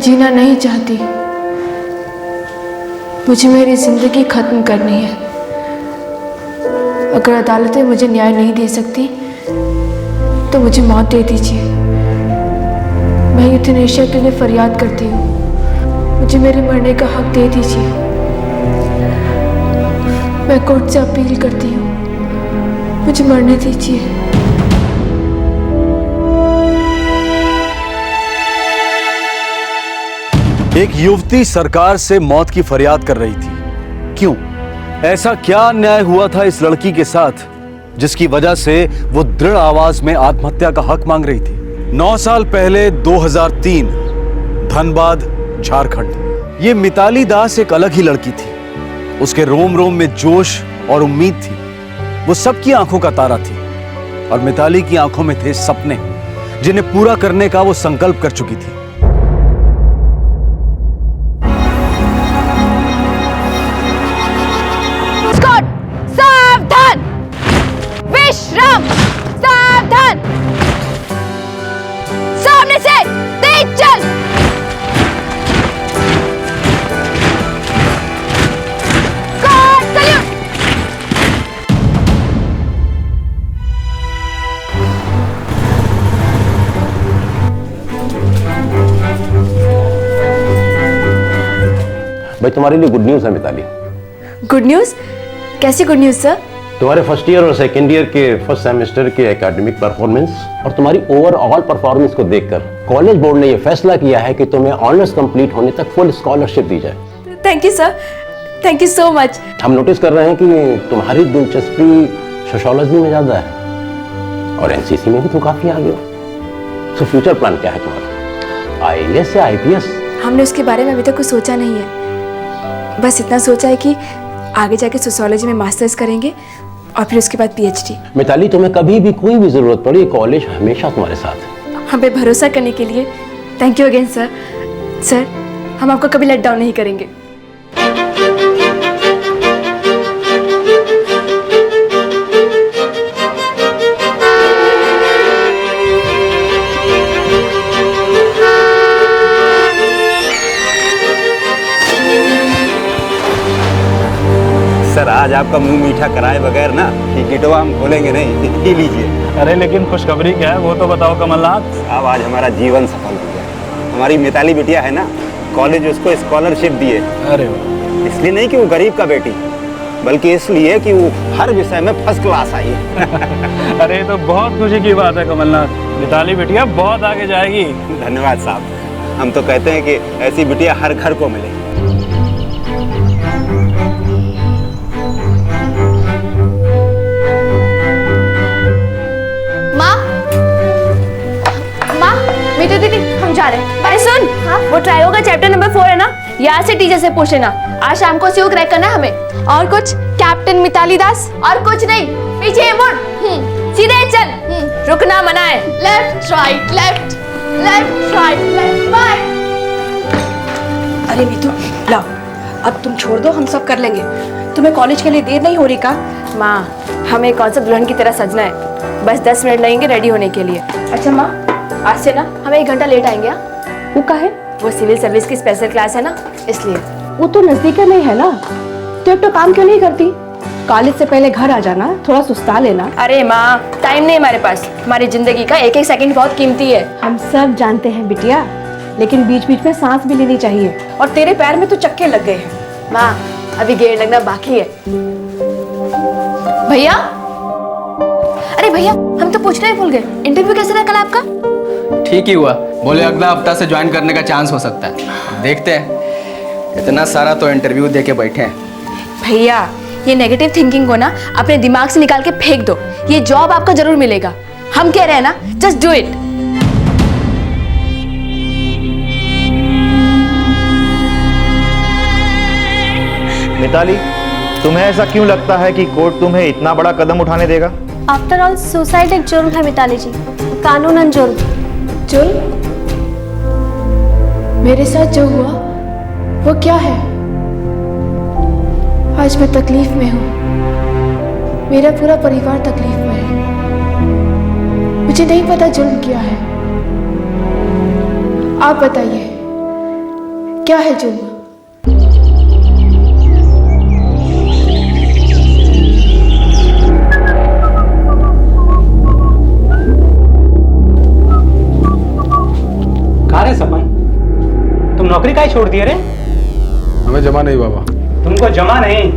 जीना नहीं चाहती, मुझे मेरी जिंदगी खत्म करनी है। अगर अदालतें मुझे न्याय नहीं दे सकती तो मुझे मौत दे दीजिए। मैं यूथनेशिया के लिए फरियाद करती हूँ, मुझे मेरे मरने का हक दे दीजिए। मैं कोर्ट से अपील करती हूँ, मुझे मरने दीजिए। एक युवती सरकार से मौत की फरियाद कर रही थी। क्यों? ऐसा क्या अन्याय हुआ था इस लड़की के साथ जिसकी वजह से वो दृढ़ आवाज में आत्महत्या का हक मांग रही थी? 9 साल पहले 2003 धनबाद झारखंड। ये मिताली दास एक अलग ही लड़की थी। उसके रोम रोम में जोश और उम्मीद थी। वो सबकी आंखों का तारा थी और मिताली की आंखों में थे सपने जिन्हें पूरा करने का वो संकल्प कर चुकी थी। सावधान! विश्राम! सावधान! सामने से तेज चल! God salute! भाई तुम्हारे लिए गुड न्यूज है मिताली। Good news? कैसी गुड न्यूज़ सर? तुम्हारे फर्स्ट ईयर और सेकेंड ईयर के फर्स्ट सेमेस्टर के एकेडमिक परफॉर्मेंस और तुम्हारी ओवरऑल परफॉर्मेंस को देखकर कॉलेज बोर्ड ने यह फैसला किया है कि तुम्हें ऑनर्स कंप्लीट होने तक फुल स्कॉलरशिप दी जाए। Thank you sir, thank you so much. हम नोटिस कर रहे हैं कि तुम्हारी दिलचस्पी सोशियोलॉजी में ज्यादा है और एनसीसी में भी तुम काफी आगे हो। सो फ्यूचर प्लान क्या है तुम्हारा? आईएएस या आईपीएस? हमने उसके बारे में अभी तक कुछ सोचा नहीं है, बस इतना सोचा है कि आगे जाके सोशियोलॉजी में मास्टर्स करेंगे और फिर उसके बाद पीएचडी। मिताली तुम्हें कभी भी कोई भी जरूरत पड़ी कॉलेज हमेशा तुम्हारे साथ है। हम पे भरोसा करने के लिए thank you again sir. Sir, हम आपको कभी लेट डाउन नहीं करेंगे। सर आज आपका मुंह मीठा कराए बगैर ना टिकटवा हम खोलेंगे नहीं। पी लीजिए। अरे लेकिन खुशखबरी क्या है वो तो बताओ कमलनाथ। अब आज हमारा जीवन सफल हो गया। हमारी मिताली बिटिया है ना, कॉलेज उसको स्कॉलरशिप दिए। अरे वाह। इसलिए नहीं कि वो गरीब का बेटी, बल्कि इसलिए कि वो हर विषय में फर्स्ट क्लास आई है। अरे ये तो बहुत खुशी की बात है कमलनाथ, मिताली बिटिया बहुत आगे जाएगी। धन्यवाद साहब। हम तो कहते हैं कि ऐसी बिटिया हर घर को मिले। मीठू दीदी हम जा रहे हैं। अरे सुन, हाँ? वो ट्रायो का चैप्टर नंबर 4 है ना, यहाँ से टीचर से पूछ लेना। आज शाम को सीओ क्रैक करना है हमें। और कुछ? कैप्टन मिताली दास। और कुछ नहीं, पीछे मुड़, सीधे चल, रुकना मना है। Left right left left right left by. अरे मीठू लाओ, अब तुम छोड़ दो, हम सब कर लेंगे। तुम्हें कॉलेज के लिए देर नहीं हो रही का? माँ, हमें कौन सा दुल्हन की तरह सजना है, बस 10 मिनट लगेंगे रेडी होने के लिए। अच्छा माँ, आज से ना हम 1 घंटा लेट आएंगे। वो का है? वो सिविल सर्विस की स्पेशल क्लास है ना, इसलिए। वो तो नजदीक में है ना, तो एक तो काम क्यों नहीं करती? कॉलेज से पहले घर आ जाना, थोड़ा सुस्ता लेना। अरे माँ, टाइम नहीं हमारे पास। हमारी जिंदगी का एक एक सेकंड बहुत कीमती है। हम सब जानते हैं बिटिया, लेकिन बीच बीच में सांस भी लेनी चाहिए। और तेरे पैर में तो चक्के लग गए हैं। माँ, अभी गेट लगना बाकी है। भैया, अरे भैया, हम तो पूछना ही भूल गए, इंटरव्यू कैसा रहा कल आपका? ठीक ही हुआ, बोले अगला हफ्ता से ज्वाइन करने का चांस हो सकता है। देखते हैं, इतना सारा तो इंटरव्यू दे के बैठे हैं। भैया, ये नेगेटिव थिंकिंग को ना अपने दिमाग से निकाल के फेंक दो। ये जॉब आपका जरूर मिलेगा, हम कह रहे हैं ना, जस्ट डू इट। मिताली, तुम्हें ऐसा क्यों लगता है कि कोर्ट तुम्हें इतना बड़ा कदम उठाने देगा? आफ्टर ऑल सुसाइड एक जुर्म है मिताली जी, कानूनन जुर्म। जुर्म? मेरे साथ जो हुआ वो क्या है? आज मैं तकलीफ में हूँ, मेरा पूरा परिवार तकलीफ में है। मुझे नहीं पता जुर्म क्या है। आप बताइए, क्या है जुल्म? कहाँ रे सपन, तुम नौकरी काहे छोड़ दिए रे? हमें जमा नहीं बाबा। तुमको जमा नहीं?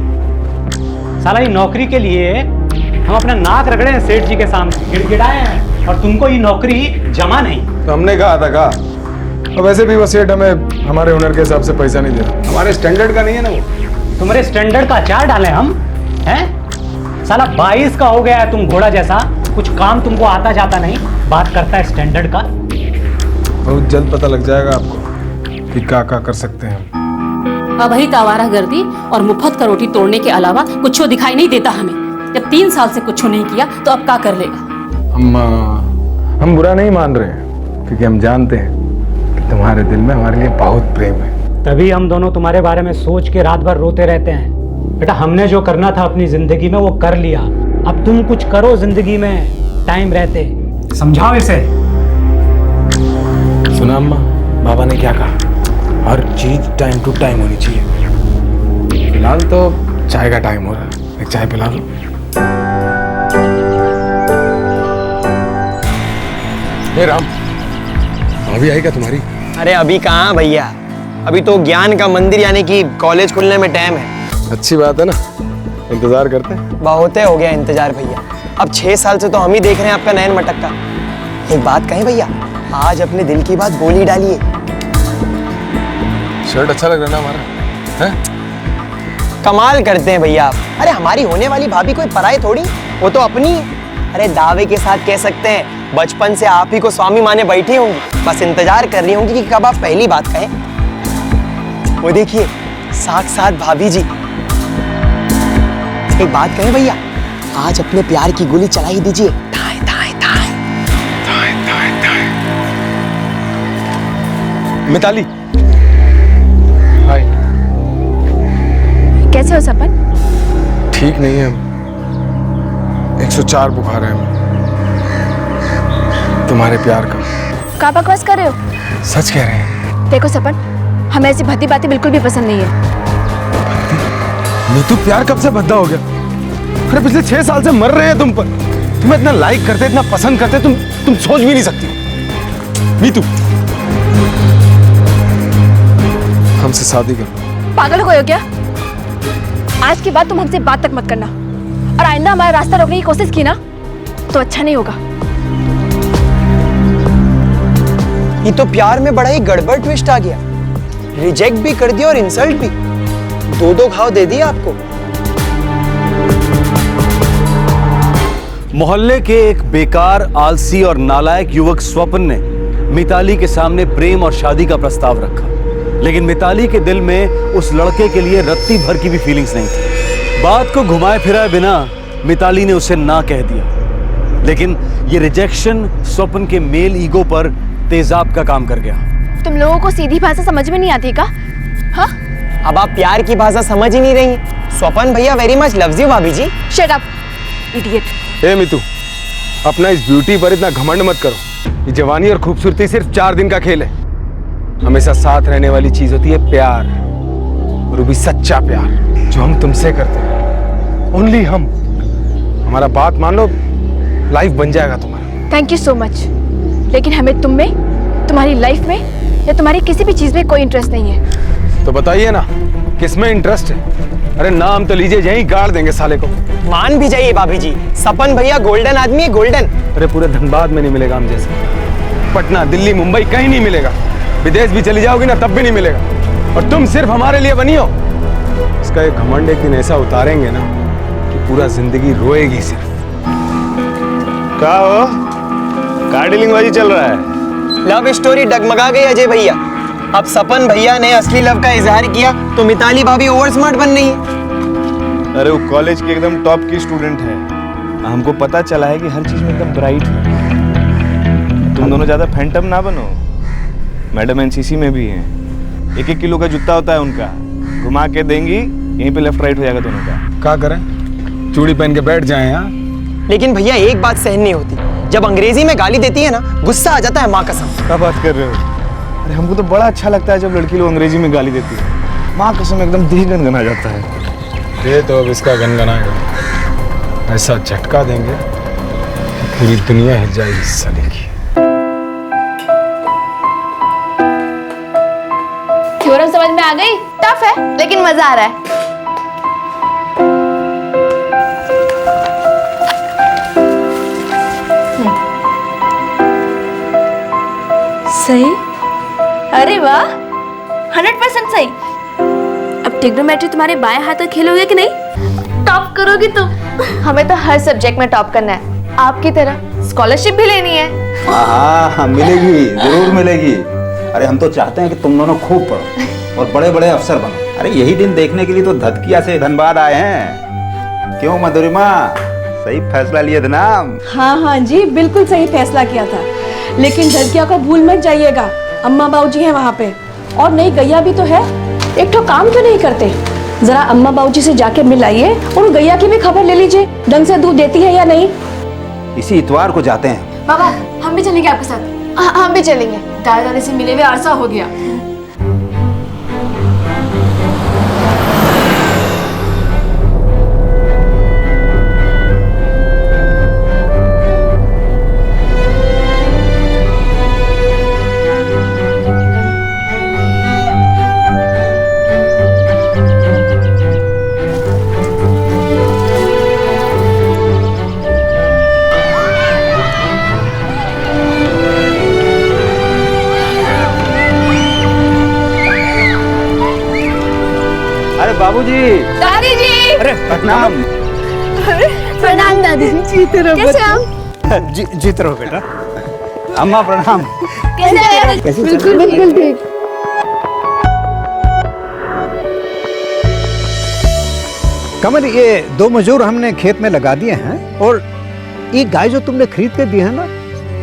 साला ये नौकरी के लिए हम अपना नाक रगड़े हैं सेठ जी के सामने, गिड़गिड़ाए हैं, और तुमको ये नौकरी जमा नहीं। तो हमने कहा था का, और वैसे भी वो सेठ हमें हमारे हुनर के हिसाब से पैसा नहीं दे रहा, हमारे स्टैंडर्ड का नहीं है ना वो। तुम्हारे स्टैंडर्ड का अचार डाले हम हैं? साला 22 का हो गया है तुम घोड़ा जैसा, कुछ काम तुमको आता जाता नहीं, बात करता है स्टैंडर्ड का। बहुत जल्द पता लग जाएगा आपको कि क्या कर सकते हैं। अब ही आवारागर्दी और मुफ्त का रोटी तोड़ने के अलावा कुछ दिखाई नहीं देता हमें। जब 3 साल से कुछ नहीं किया तो अब क्या कर लेगा? हम बुरा नहीं मान रहे हैं, क्योंकि हम जानते हैं कि तुम्हारे दिल में हमारे लिए बहुत प्रेम है। तभी हम दोनों तुम्हारे बारे में सोच के रात भर रोते रहते हैं। बेटा, हमने जो करना था अपनी जिंदगी में वो कर लिया, अब तुम कुछ करो जिंदगी में टाइम रहते। समझाओ इसे। सुना अम्मा, बाबा ने क्या कहा? हर चीज टाइम टू टाइम होनी चाहिए। फिलहाल तो चाय का टाइम हो रहा है, एक चाय पिला दो। हे राम, अभी आई क्या तुम्हारी? अरे अभी कहाँ भैया, अभी तो ज्ञान का मंदिर यानी कि कॉलेज खुलने में टाइम है। अच्छी बात है ना, इंतजार करते हैं। बहुत हो गया इंतजार भैया, अब 6 साल से तो हम ही देख रहे हैं आपका नयन मटकता। एक बात कहें भैया, आज अपने दिल की बात बोली डालिए। शर्ट अच्छा लग रहा है ना हमारा, हैं? कमाल करते हैं भैया आप। अरे हमारी होने वाली भाभी कोई पराई थोड़ी, वो तो अपनी है। अरे दावे के साथ कह सकते हैं बचपन से आप ही को स्वामी माने बैठी होंगी, बस इंतजार कर रही होंगी कि कब आप पहली बात कहें। वो देखिए साक्षात भाभी जी। एक बात कहें भैया, आज अपने प्यार की गोली चला ही दीजिए। थाए थाए थाए थाए थाए थाए। मिताली, हाय। कैसे हो सपन? ठीक नहीं है, 104 बुखार है हमें, तुम्हारे प्यार का। क्या बकवास कर रहे हो? सच कह रहे हैं। देखो सपन, हमें ऐसी भद्दी बातें बिल्कुल भी पसंद नहीं है। नीतू, प्यार कब से भद्दा हो गया? अरे पिछले 6 साल से मर रहे हैं तुम पर, तुम्हें इतना लाइक करते, इतना पसंद करते, तुम सोच भी नहीं सकती। नीतू, हमसे शादी करो। पागल हो गए हो क्या? आज के बाद तुम हमसे बात तक मत करना, और आइंदा हमारा रास्ता रोकने की कोशिश की ना तो अच्छा नहीं होगा। ये तो प्यार में बड़ा ही गड़बड़ ट्विस्ट आ गया, रिजेक्ट भी कर दिया और इंसल्ट भी, 2-2 घाव दे दिए आपको। मोहल्ले के एक बेकार, आलसी और नालायक युवक स्वपन ने मिताली के सामने प्रेम और शादी का प्रस्ताव रखा, लेकिन मिताली के दिल में उस लड़के के लिए रत्ती भर की भी फीलिंग्स नहीं थी। बात को घुमाए फिराए बिना मिताली ने उसे ना कह दिया, लेकिन ये रिजेक्शन स्वपन के मेल ईगो पर तेजाब का काम कर गया। तुम लोगों को सीधी भाषा समझ में नहीं आती का? हाँ? अब आप प्यार की भाषा समझ ही नहीं रही। स्वपन भैया वेरी मच लव्स यू भाभी जी। Shut up idiot. ए मितू, अपना इस ब्यूटी पर इतना घमंड मत करो। ये जवानी और खूबसूरती सिर्फ 4 दिन का खेल है। हमेशा साथ रहने वाली चीज होती है प्यार, और वो भी सच्चा प्यार जो हम तुमसे करते हैं। ओनली हम। हमारा बात मान लो, लाइफ बन जाएगा तुम्हारा। थैंक यू सो मच, लेकिन हमें तुम में, तुम्हारी लाइफ में या तुम्हारी किसी भी चीज में कोई इंटरेस्ट नहीं है। तो बताइए ना, किसमें इंटरेस्ट है? अरे नाम तो लीजिए, यहीं गाड़ देंगे साले को। मान भी जाइए भाभी जी, सपन भैया गोल्डन आदमी है, गोल्डन। अरे पूरे धनबाद में नहीं मिलेगा हम जैसे। पटना, दिल्ली, मुंबई कहीं नहीं मिलेगा। विदेश भी चली जाओगी ना तब भी नहीं मिलेगा, और तुम सिर्फ हमारे लिए बनी हो। इसका एक घमंड एक दिन ऐसा उतारेंगे ना कि पूरा जिंदगी रोएगी सिर्फ। क्या हो, कार डीलिंग बाजी चल रहा है? लव स्टोरी डगमगा गई अजय भैया। अब सपन भैया ने असली लव का इजहार किया तो मिताली भाभी ओवर स्मार्ट बन रही है। अरे वो कॉलेज की एकदम टॉप की स्टूडेंट है, हमको पता चला है कि हर चीज में एकदम ब्राइट है। तुम दोनों ज्यादा फैंटम ना बनो। मैडम एनसीसी में भी हैं, 1-1 किलो का जूता होता है उनका, घुमा के देंगी, यहीं पे लेफ्ट राइट हो जाएगा दोनों का। क्या करें, चूड़ी पहन के बैठ जाएं यहाँ? लेकिन भैया एक बात सहन नहीं होती, जब अंग्रेजी में गाली देती है ना, गुस्सा आ जाता है माँ कसम। क्या बात कर रहे हो? अरे हमको तो बड़ा अच्छा लगता है जब लड़की लोग अंग्रेजी में गाली देती है। माँ कसम एकदम दिल गनगना जाता है। ये तो अब इसका गनगनाएगा, ऐसा झटका देंगे कि पूरी दुनिया हिल जाएगी इस साले की। थ्योरम समझ में आ गई? टफ है लेकिन मजा आ रहा है। सही? अरे वाह, 100% सही। अब ट्रिग्नोमेट्री तुम्हारे बाएं हाथ में खेलोगे कि नहीं? टॉप करोगी तुम। हमें तो हर सब्जेक्ट में टॉप करना है, आपकी तरह स्कॉलरशिप भी लेनी है। हाँ मिलेगी, जरूर मिलेगी। अरे हम तो चाहते हैं कि तुम दोनों खूब पढ़ो और बड़े बड़े अफसर बनो। अरे यही दिन देखने के लिए तो धतकिया से धनबाद आए हैं। क्यों मधुरिमा, सही फैसला लिए थे ना? हाँ हाँ जी, बिल्कुल सही फैसला किया था। लेकिन धरकिया को भूल मत जाइएगा, अम्मा बाबूजी हैं वहाँ पे। और नई गैया भी तो है, एक तो काम क्यों नहीं करते? जरा अम्मा बाबूजी से जाके मिल आइए और गैया की भी खबर ले लीजिए, ढंग से दूध देती है या नहीं। इसी इतवार को जाते हैं। बाबा हम भी चलेंगे आपके साथ। हम भी चलेंगे। दादा दादी से मिले हुए अरसा हो गया। बाबूजी, दादी जी, अरे प्रणाम। प्रणाम दादी जी। जीते रहो कैसे हम? जीत रहो बेटा। अम्मा प्रणाम। कैसे? बिल्कुल बिल्कुल ठीक। कमल, ये 2 मजदूर हमने खेत में लगा दिए हैं और ये गाय जो तुमने खरीद के दी है ना,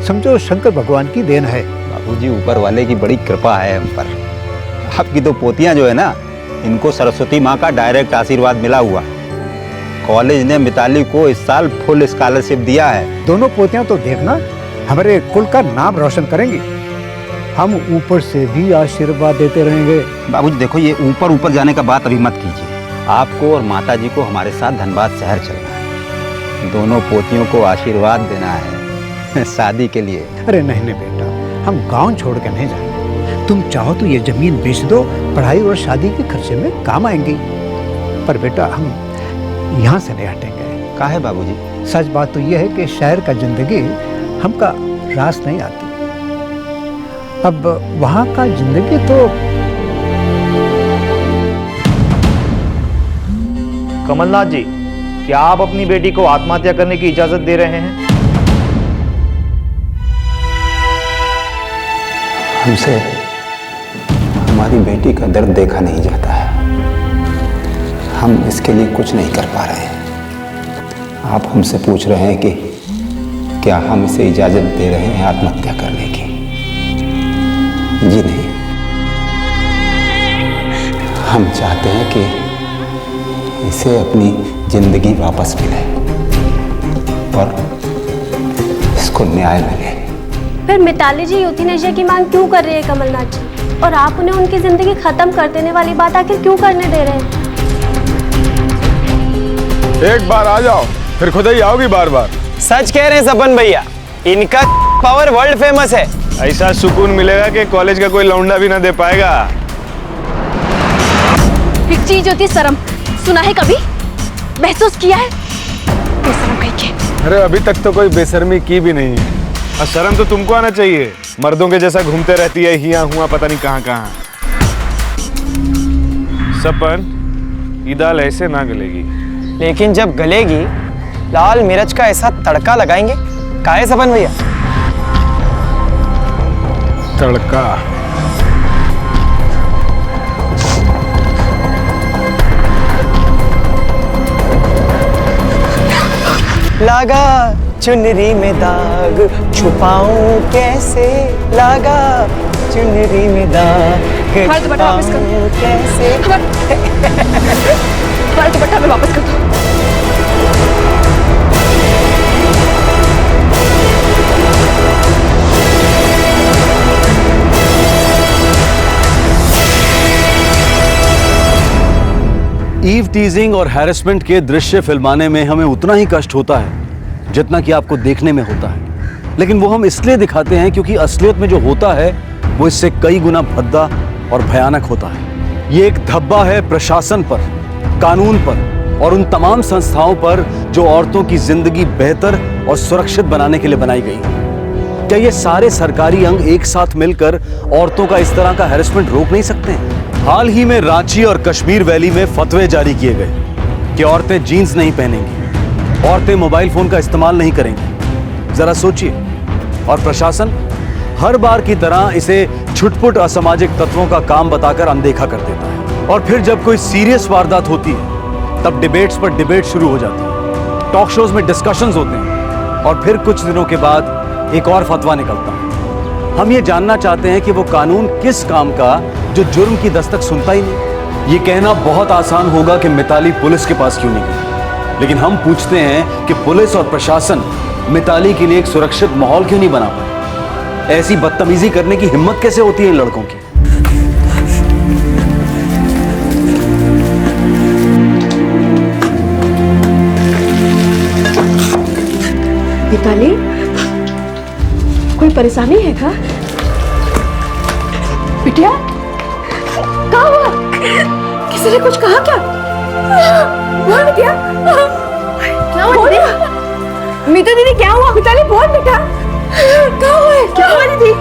समझो शंकर भगवान की देन है। बाबूजी, ऊपर वाले की बड़ी कृपा है हम पर। आपकी 2 पोतियां जो है ना, इनको सरस्वती माँ का डायरेक्ट आशीर्वाद मिला हुआ। कॉलेज ने मिताली को इस साल फुल स्कॉलरशिप दिया है। दोनों पोतियां तो देखना हमारे कुल का नाम रोशन करेंगी। हम ऊपर से भी आशीर्वाद देते रहेंगे। बाबूजी देखो, ये ऊपर ऊपर जाने का बात अभी मत कीजिए। आपको और माताजी को हमारे साथ धनबाद शहर चलना है। दोनों पोतियों को आशीर्वाद देना है शादी के लिए। अरे नहीं नहीं बेटा, हम गाँव छोड़ के नहीं जाएंगे। तुम चाहो तो ये जमीन बेच दो, पढ़ाई और शादी के खर्चे में काम आएंगी। पर बेटा हम यहाँ से नहीं हटेंगे। काहे बाबूजी? सच बात तो यह है कि शहर का जिंदगी हमका रास नहीं आती। अब वहाँ का जिंदगी तो। कमलनाथ जी, क्या आप अपनी बेटी को आत्महत्या करने की इजाजत दे रहे हैं? हमसे हमारी बेटी का दर्द देखा नहीं जाता है। हम इसके लिए कुछ नहीं कर पा रहे हैं। आप हमसे पूछ रहे हैं कि क्या हम इसे इजाजत दे रहे हैं आत्महत्या करने की? जी नहीं। हम चाहते हैं कि इसे अपनी जिंदगी वापस मिले और इसको न्याय मिले। फिर मिताली जी यूथेनेशिया की मांग क्यों कर रही है कमलनाथ जी? और आप उन्हें उनकी जिंदगी खत्म कर देने वाली बात आखिर क्यों करने दे रहे हैं? एक बार आ जाओ, फिर खुद ही आओगी बार बार। सच कह रहे हैं सपन भैया, इनका पावर वर्ल्ड फेमस है। ऐसा सुकून मिलेगा कि कॉलेज का कोई लौंडा भी ना दे पाएगा। एक चीज होती है शर्म, सुना है कभी? महसूस किया है? बेशर्म कहीं के। अरे अभी तक तो कोई बेशर्मी की भी नहीं है। और शर्म तो तुमको आना चाहिए। मर्दों के जैसा घूमते रहती है हिया हुआ पता नहीं कहाँ कहाँ। सपन, ये दाल ऐसे ना गलेगी। लेकिन जब गलेगी, लाल मिर्च का ऐसा तड़का लगाएंगे। काहे सपन भैया? तड़का? लगा चुनरी में दाग, छुपाऊं कैसे? लगा चुनरी में दाग, छुपाऊं कैसे? हमारा दुपट्टा में वापस कर दो। ईव टीजिंग और हैरेसमेंट के दृश्य फिल्माने में हमें उतना ही कष्ट होता है जितना कि आपको देखने में होता है, लेकिन वो हम इसलिए दिखाते हैं क्योंकि असलियत में जो होता है वो इससे कई गुना भद्दा और भयानक होता है। ये एक धब्बा है प्रशासन पर, कानून पर और उन तमाम संस्थाओं पर जो औरतों की जिंदगी बेहतर और सुरक्षित बनाने के लिए बनाई गई। क्या ये सारे सरकारी अंग एक साथ मिलकर औरतों का इस तरह का हैरेसमेंट रोक नहीं सकते हैं? हाल ही में रांची और कश्मीर वैली में फतवे जारी किए गए कि औरतें जीन्स नहीं पहनेंगी, औरतें मोबाइल फोन का इस्तेमाल नहीं करेंगी। जरा सोचिए, और प्रशासन हर बार की तरह इसे छुटपुट असामाजिक तत्वों का काम बताकर अनदेखा कर देता है। और फिर जब कोई सीरियस वारदात होती है तब डिबेट्स पर डिबेट शुरू हो जाती है, टॉक शोज में डिस्कशंस होते हैं और फिर कुछ दिनों के बाद एक और फतवा निकलता है। हम ये जानना चाहते हैं कि वो कानून किस काम का जो जुर्म की दस्तक सुनता ही नहीं। ये कहना बहुत आसान होगा कि मिताली पुलिस के पास क्यों नहीं गई, लेकिन हम पूछते हैं कि पुलिस और प्रशासन मिताली के लिए एक सुरक्षित माहौल क्यों नहीं बना पाए? ऐसी बदतमीजी करने की हिम्मत कैसे होती है इन लड़कों की? मिताली, कोई परेशानी है क्या? बिटिया, क्या हुआ? किसी ने कुछ कहा क्या? बोल बिटिया, क्या हुआ? मीतू दीदी, क्या हुआ? मिताली बोल बेटा, क्या हुआ है? क्या हुआ दीदी?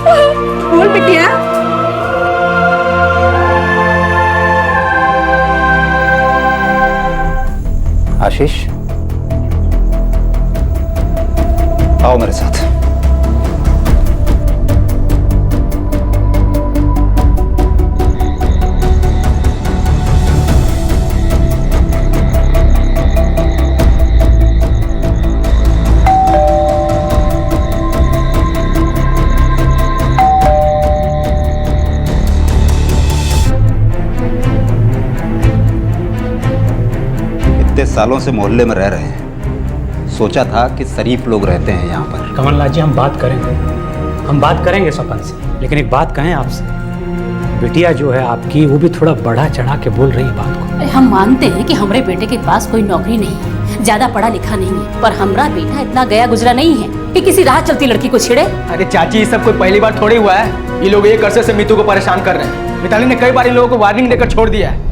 बोल बिटिया। आशीष, आओ मेरे साथ। इतने सालों से मोहल्ले में रह रहे हैं, सोचा था कि शरीफ लोग रहते हैं यहाँ पर। कमलनाथ जी, हम बात करेंगे स्वपन से, लेकिन एक बात कहें आपसे, बिटिया जो है आपकी वो भी थोड़ा बढ़ा चढ़ा के बोल रही है बात को। हम मानते हैं कि हमारे बेटे के पास कोई नौकरी नहीं है, ज्यादा पढ़ा लिखा नहीं है, पर हमारा बेटा इतना गया गुजरा नहीं है कि किसी राह चलती लड़की को छेड़े। अरे चाची, ये सब कोई पहली बार थोड़ी हुआ है। ये लोग एक अरसे से मीतू को परेशान कर रहे हैं। मिताली ने कई बार इन लोगों को वार्निंग देकर छोड़ दिया है,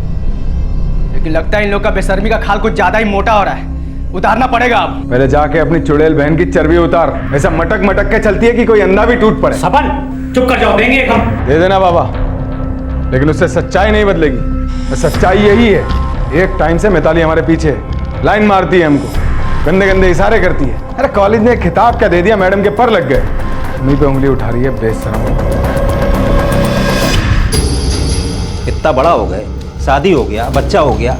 लेकिन लगता है इन लोग का बेशर्मी का खाल कुछ ज्यादा ही मोटा हो रहा है। उतारना पड़ेगा अब। पहले जाके अपनी चुड़ैल बहन की चर्बी उतार। ऐसा मटक मटक के चलती है कि कोई अंधा भी टूट पड़े। सपन, चुप कर जाओ, देंगे हम। दे देना बाबा, लेकिन उससे सच्चाई नहीं बदलेगी। सच्चाई यही है, एक टाइम से मिताली हमारे पीछे लाइन मारती है, हमको गंदे गंदे इशारे करती है। अरे कॉलेज ने खिताब क्या दे दिया, मैडम के पर लग गए, उन्हीं पे उंगली उठा रही है बेशरम। इतना बड़ा हो गए, शादी हो गया, बच्चा हो गया,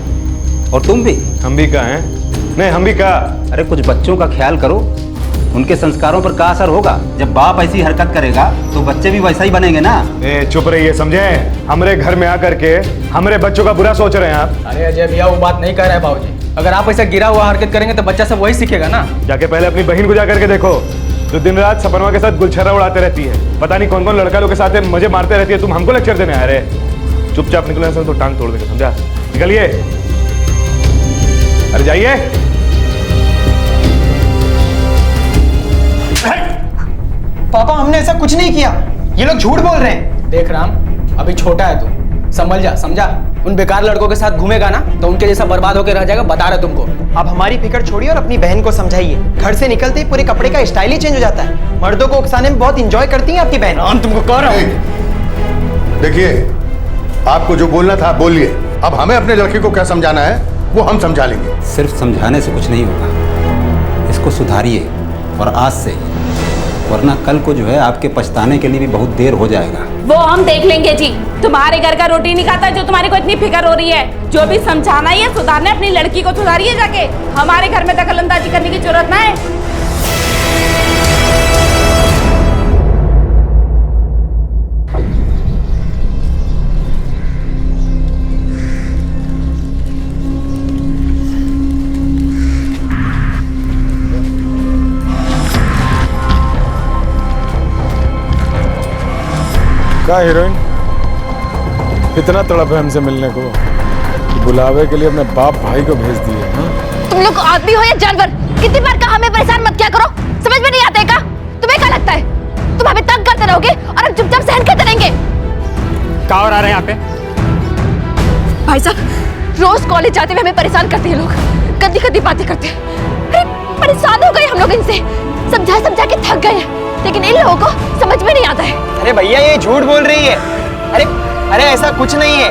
और तुम भी? हम भी कहाँ हैं? नहीं, हम भी कहा। अरे कुछ बच्चों का ख्याल करो, उनके संस्कारों पर क्या असर होगा? जब बाप ऐसी हरकत करेगा तो बच्चे भी वैसा ही बनेंगे ना। चुप रहिए, समझे? हमारे घर में आकर के हमारे बच्चों का बुरा सोच रहे हैं आप। अरे अजय भैया, वो बात नहीं कर रहे हैं बाबूजी। अगर आप ऐसा गिरा हुआ हरकत करेंगे तो बच्चा सब वही सीखेगा ना। जाके पहले अपनी बहन को जा करके देखो, जो दिन रात सपनवा के साथ गुलछर्रा उड़ाते रहती है, पता नहीं कौन कौन लड़का लोग के साथ मजे मारते रहती है। तुम हमको लेक्चर देने आ रहे? चुपचाप निकलने से तो टांग तोड़ देंगे, समझा? निकलिए, अरे जाइए। पापा, हमने ऐसा कुछ नहीं किया, ये लोग झूठ बोल रहे हैं। देख राम, अभी छोटा है तू, संभल जा, समझा? उन बेकार लड़कों के साथ घूमेगा ना तो उनके जैसा बर्बाद होकर रह जाएगा, बता रहे तुमको। अब हमारी फिक्र छोड़िए और अपनी बहन को समझाइए। घर से निकलते ही पूरे कपड़े का स्टाइल ही चेंज हो जाता है। मर्दों को उकसाने में बहुत इंजॉय करती है आपकी बहन। हम तुमको कह रहा हूँ। देखिए, आपको जो बोलना था बोलिए, अब हमें अपने लड़के को क्या समझाना है वो हम समझा लेंगे। सिर्फ समझाने से कुछ नहीं होगा, इसको सुधारिए और आज से, वरना कल को जो है आपके पछताने के लिए भी बहुत देर हो जाएगा। वो हम देख लेंगे जी। तुम्हारे घर का रोटी नहीं खाता जो तुम्हारी को इतनी फिक्र हो रही है। जो भी समझाना है सुधारना, अपनी लड़की को सुधारिए जाके। हमारे घर में दखलंदाजी करने की जरूरत ना है। क्या हीरोइन, इतना तड़प है हमसे मिलने को? बुलावे के लिए अपने बाप भाई को भेज दिए। हाँ? तुम लोग आदमी हो या जानवर? कितनी बार कहा हमें परेशान मत किया करो, समझ में नहीं आता है क्या? तुम्हें क्या लगता है तुम हमें तंग करते रहोगे और हम चुपचाप सहन करते रहेंगे? कहाँ और आ रहे हैं यहाँ पे? भाई साहब रोज कॉलेज जाते हुए हमें परेशान करते हैं लोग, गंदी गंदी बातें करते हैं। अरे परेशान हो गए हम लोग इनसे, समझा समझा के थक गए हैं, लेकिन इन लोगों को समझ में नहीं आता है। अरे भैया ये झूठ बोल रही है। अरे अरे ऐसा कुछ नहीं है,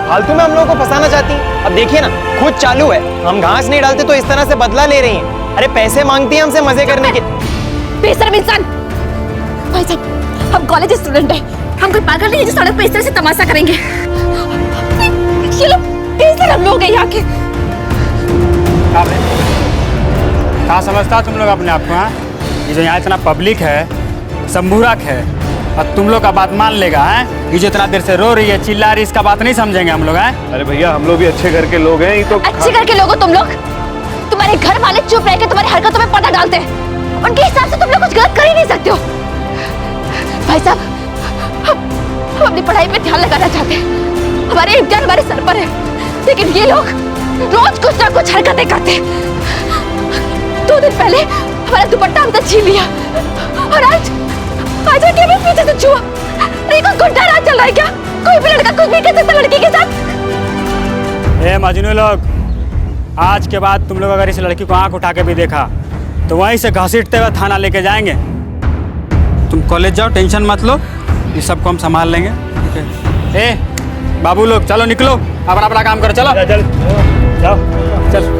फालतू में हम लोगों को फंसाना चाहती है। अब देखिए ना, खुद चालू है, हम घास नहीं डालते तो इस तरह से बदला ले रही हैं। अरे पैसे मांगती हैं हमसे मजे करने के। बेशर्म इंसान। भाई साहब हम कॉलेज स्टूडेंट हैं, हम कोई पागल नहीं है जो सड़क पे इस तरह से तमाशा करेंगे। ये लोग बेशर्म लोग हैं यहाँ के। कहाँ समझता तुम लोग अपने आप को? हाँ, ये जो यहाँ इतना पब्लिक है, संबूरक है, और तुम लोग का बात मान लेगा? हैं? ये जो इतना देर से रो रही है, चिल्ला रही है, इसका बात नहीं समझेंगे हम लोग? हैं? अरे भैया हम लोग भी अच्छे घर के लोग हैं। ये तो अच्छे घर के लोग हो तुम लोग? तुम्हारे घर वाले चुप रह के तुम्हारी हरकतों में पर्दा डालते हैं, उनके हिसाब से तुम लोग कुछ गलत कर ही नहीं सकते हो। भाई साहब हम अपनी पढ़ाई पे ध्यान लगाना चाहते हैं, हमारे इम्तिहान हमारे सर पर है, लेकिन ये लोग रोज कुछ ना कुछ हरकतें करते हैं। 2 दिन पहले हमारा दुपट्टा हमसे छीन लिया, और आज आके हमें पीछे से छुआ। अरे कोई गुंडा राज चल रहा है क्या? कोई भी लड़का कुछ भी कर सकता लड़की के साथ? ए मजनू लोग, आज के बाद तुम लोग अगर इस लड़की को आंख उठा के भी देखा तो वहीं से घसीटते हुए थाना लेके जाएंगे। तुम कॉलेज जाओ, टेंशन मत लो, ये सबको हम संभाल लेंगे। ठीक है? ए बाबू लोग चलो निकलो, अपना अपना काम करो, चलो चल जाओ चल।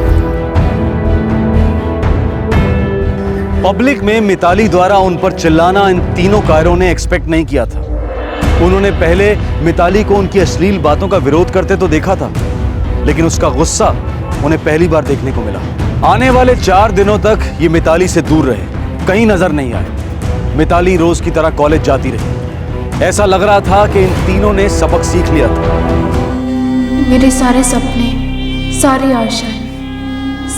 पब्लिक में मिताली द्वारा उन पर चिल्लाना इन तीनों कायरों ने एक्सपेक्ट नहीं किया था। उन्होंने पहले मिताली को उनकी अश्लील बातों का विरोध करते तो देखा था, लेकिन उसका गुस्सा उन्हें पहली बार देखने को मिला। आने वाले 4 दिनों तक ये मिताली से दूर रहे, कहीं नजर नहीं आए। मिताली रोज की तरह कॉलेज जाती रही। ऐसा लग रहा था कि इन तीनों ने सबक सीख लिया था। मेरे सारे सपने, सारी आशाएं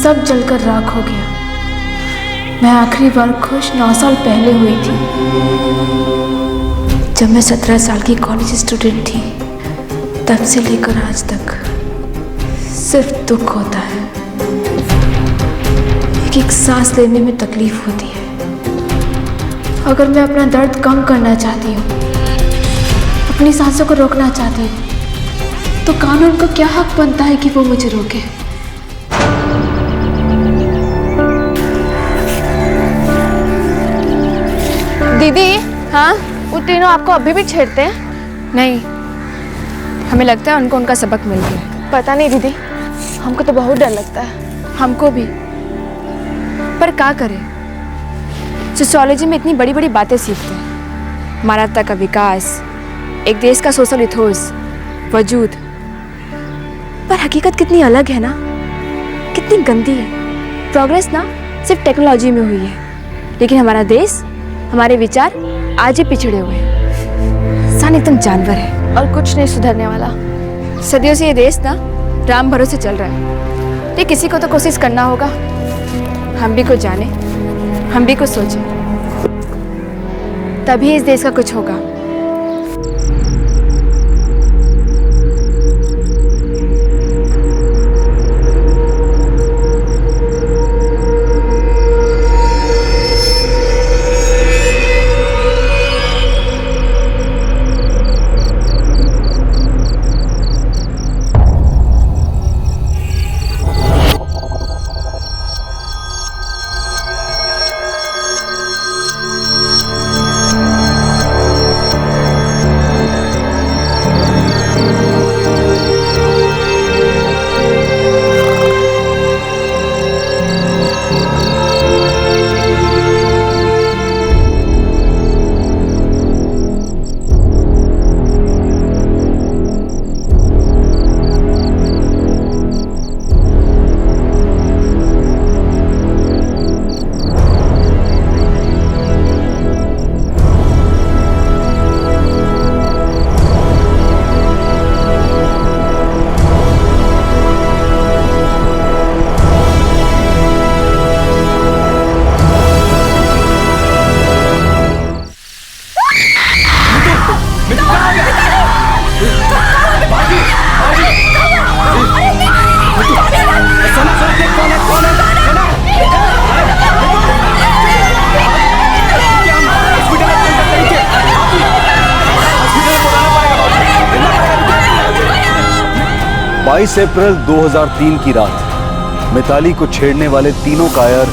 सब जलकर राख हो गया। मैं आखिरी बार खुश 9 साल पहले हुई थी, जब मैं 17 साल की कॉलेज स्टूडेंट थी। तब से लेकर आज तक सिर्फ दुख होता है, एक सांस लेने में तकलीफ होती है। अगर मैं अपना दर्द कम करना चाहती हूँ, अपनी सांसों को रोकना चाहती हूँ, तो कानून को क्या हक बनता है कि वो मुझे रोके? दीदी, हाँ वो तीनों आपको अभी भी छेड़ते हैं? नहीं, हमें लगता है उनको उनका सबक मिल गया। पता नहीं दीदी, हमको तो बहुत डर लगता है। हमको भी, पर क्या करें, सोशियोलॉजी में इतनी बड़ी बड़ी बातें सीखते हैं, मानवता का विकास, एक देश का सोशल इथोस, वजूद, पर हकीकत कितनी अलग है ना, कितनी गंदी है। प्रोग्रेस ना सिर्फ टेक्नोलॉजी में हुई है, लेकिन हमारा देश, हमारे विचार आज ही पिछड़े हुए हैं। इंसान एकदम जानवर है और कुछ नहीं सुधरने वाला। सदियों से ये देश ना राम भरोसे चल रहा है, ये किसी को तो कोशिश करना होगा। हम भी कुछ जाने, हम भी कुछ सोचें, तभी इस देश का कुछ होगा। 22 अप्रैल 2003 की रात मिताली को छेड़ने वाले तीनों कायर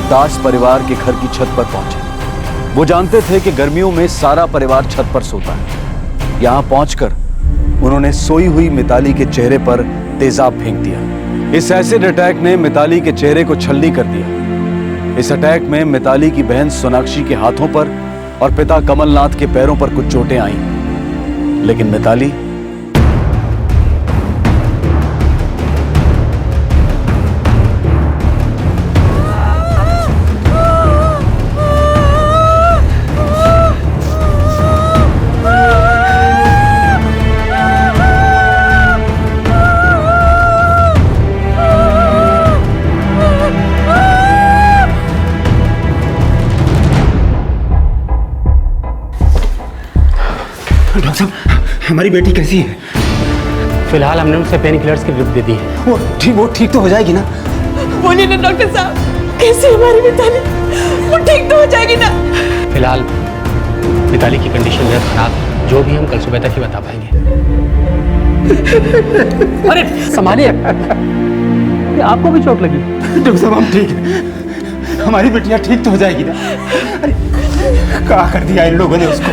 दास परिवार के घर की छत पर पहुंचे। वो जानते थे कि गर्मियों में सारा परिवार छत पर सोता है। यहां पहुंचकर उन्होंने सोई हुई मिताली के चेहरे पर तेजाब फेंक दिया। इस एसिड अटैक ने मिताली के चेहरे को छलनी कर दिया। इस अटैक में मिताली की बहन सोनाक्षी के हाथों पर और पिता कमलनाथ के पैरों पर कुछ चोटें आईं, लेकिन मिताली डॉक्टर साहब, हमारी बेटी कैसी है? फिलहाल हमने उसे पेन किलर्स की ड्रिप दे दी है। वो ठीक तो हो जाएगी ना? बोलिए ना डॉक्टर साहब, कैसे हमारी मिताली? वो ठीक तो हो जाएगी ना? फिलहाल मिताली की कंडीशन बहुत खराब है। जो भी हम कल सुबह तक ही बता पाएंगे। अरे संभालिए, आपको भी चोट लगी? डॉक्टर साहब हम ठीक है, हमारी बेटियां ठीक तो हो जाएगी ना? अरे क्या कर दिया इन लोगों ने उसको?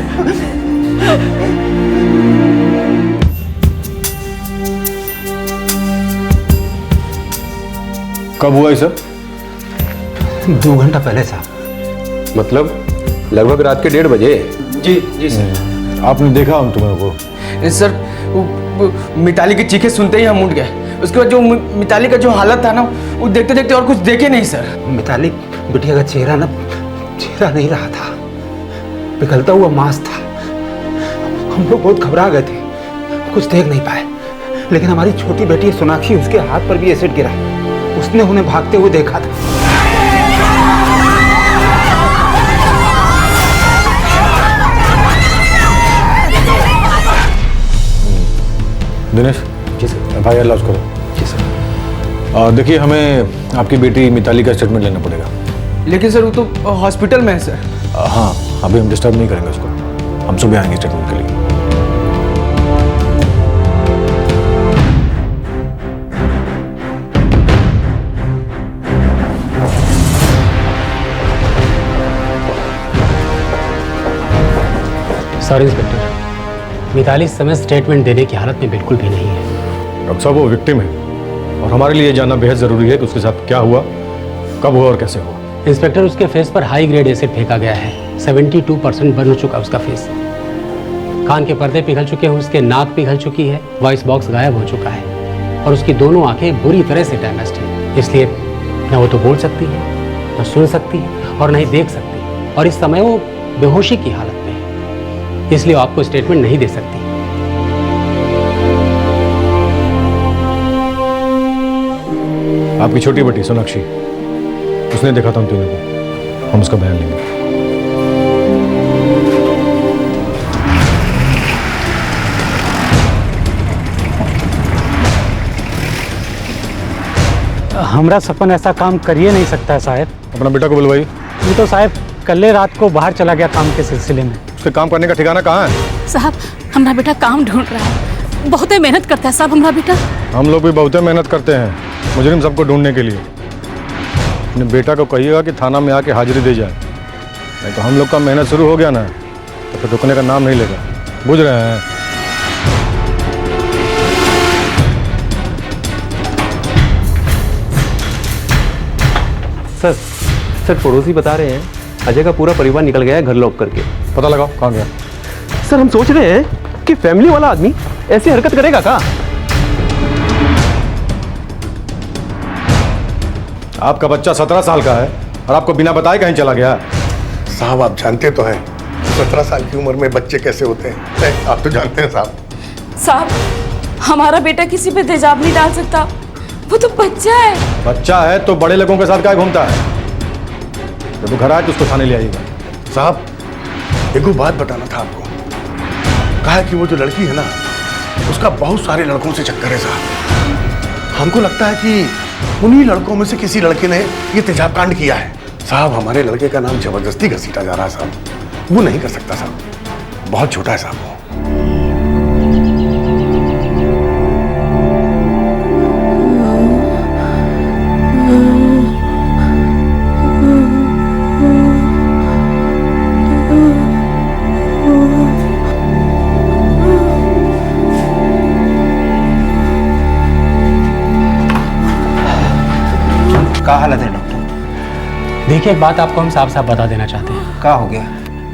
कब हुआ ये सब? 2 घंटा पहले साहब। मतलब लगभग रात के 1:30 बजे? जी सर। आपने देखा हम तुम्हें को? सर वो मिताली की चीखें सुनते ही हम उठ गए। उसके बाद जो मिताली का जो हालत था ना, वो देखते देखते और कुछ देखे नहीं सर। मिताली बिटिया का चेहरा नहीं रहा था, पिघलता हुआ मांस था। हम लोग बहुत घबरा गए थे, कुछ देख नहीं पाए। लेकिन हमारी छोटी बेटी सोनाक्षी, उसके हाथ पर भी एसिड गिरा। उसने उन्हें भागते हुए देखा था। दिनेश, जी सर। FIR लॉन्च करो। जी सर। देखिए, हमें आपकी बेटी मिताली का स्टेटमेंट लेना पड़ेगा। लेकिन सर वो तो हॉस्पिटल में है सर। हाँ, अभी हम डिस्टर्ब नहीं करेंगे उसको। हम सुबह आएंगे स्टेटमेंट के लिए। सॉरी इंस्पेक्टर, मिताली इस समय स्टेटमेंट देने की हालत में बिल्कुल भी नहीं है। डॉक्टर साहब, वो विक्टिम है और हमारे लिए जानना बेहद जरूरी है कि उसके साथ क्या हुआ, कब हुआ और कैसे हुआ। इंस्पेक्टर, उसके फेस पर हाई ग्रेड एसिड फेंका गया है। 72% बर्न हो चुका उसका फेस। कान के पर्दे पिघल चुके हैं, उसके नाक पिघल चुकी है, वॉइस बॉक्स गायब हो चुका है और उसकी दोनों आंखें बुरी तरह से डैमेज्ड हैं। इसलिए न वो तो बोल सकती है, न सुन सकती है और न ही देख सकती, और इस समय वो बेहोशी की हालत में है। इसलिए वो आपको स्टेटमेंट नहीं दे सकती। आपकी छोटी बेटी सोनाक्षी, उसने देखा था उन तीनों को। हम उसका बयान लेंगे। हमरा सपन ऐसा काम करिए नहीं सकता है साहब। अपना बेटा को बुलवाइए। ये तो साहब कल रात को बाहर चला गया काम के सिलसिले में। उसके काम करने का ठिकाना कहाँ है? साहब हमारा बेटा काम ढूंढ रहा है, बहुत मेहनत करता है साहब हमारा बेटा। हम लोग भी बहुत मेहनत करते हैं मुजरिम सबको ढूंढने के लिए। अपने बेटा को कहिएगा कि थाना में आके हाजिरी दे जाए, नहीं तो हम लोग का मेहनत शुरू हो गया ना तो फिर रुकने का नाम नहीं लेगा। बुझ रहे हैं? सर पड़ोसी बता रहे हैं अजय का पूरा परिवार निकल गया है घर लॉक करके। पता लगाओ कहाँ गया। सर हम सोच रहे हैं कि फैमिली वाला आदमी ऐसी हरकत करेगा क्या? आपका बच्चा 17 साल का है और आपको बिना बताए कहीं चला गया। साहब आप जानते तो हैं 17 साल की उम्र में बच्चे कैसे होते हैं, आप तो जानते हैं साहब। साहब हमारा बेटा किसी पे तेजाब नहीं डाल सकता, वो तो बच्चा है। बच्चा है तो बड़े लोगों के साथ क्या घूमता है? जब वो घर आए तो उसको थाने ले आइएगा। साहब एक बात बताना था आपको। कहा है कि वो जो लड़की है ना, उसका बहुत सारे लड़कों से चक्कर है साहब। हमको लगता है कि उन्हीं लड़कों में से किसी लड़के ने ये तेजाब कांड किया है। साहब हमारे लड़के का नाम जबरदस्ती घसीटा जा रहा है साहब। वो नहीं कर सकता साहब, बहुत छोटा है साहब वो। क्या हालत है डॉक्टर? देखिए, एक बात आपको हम साफ साफ बता देना चाहते हैं। क्या हो गया?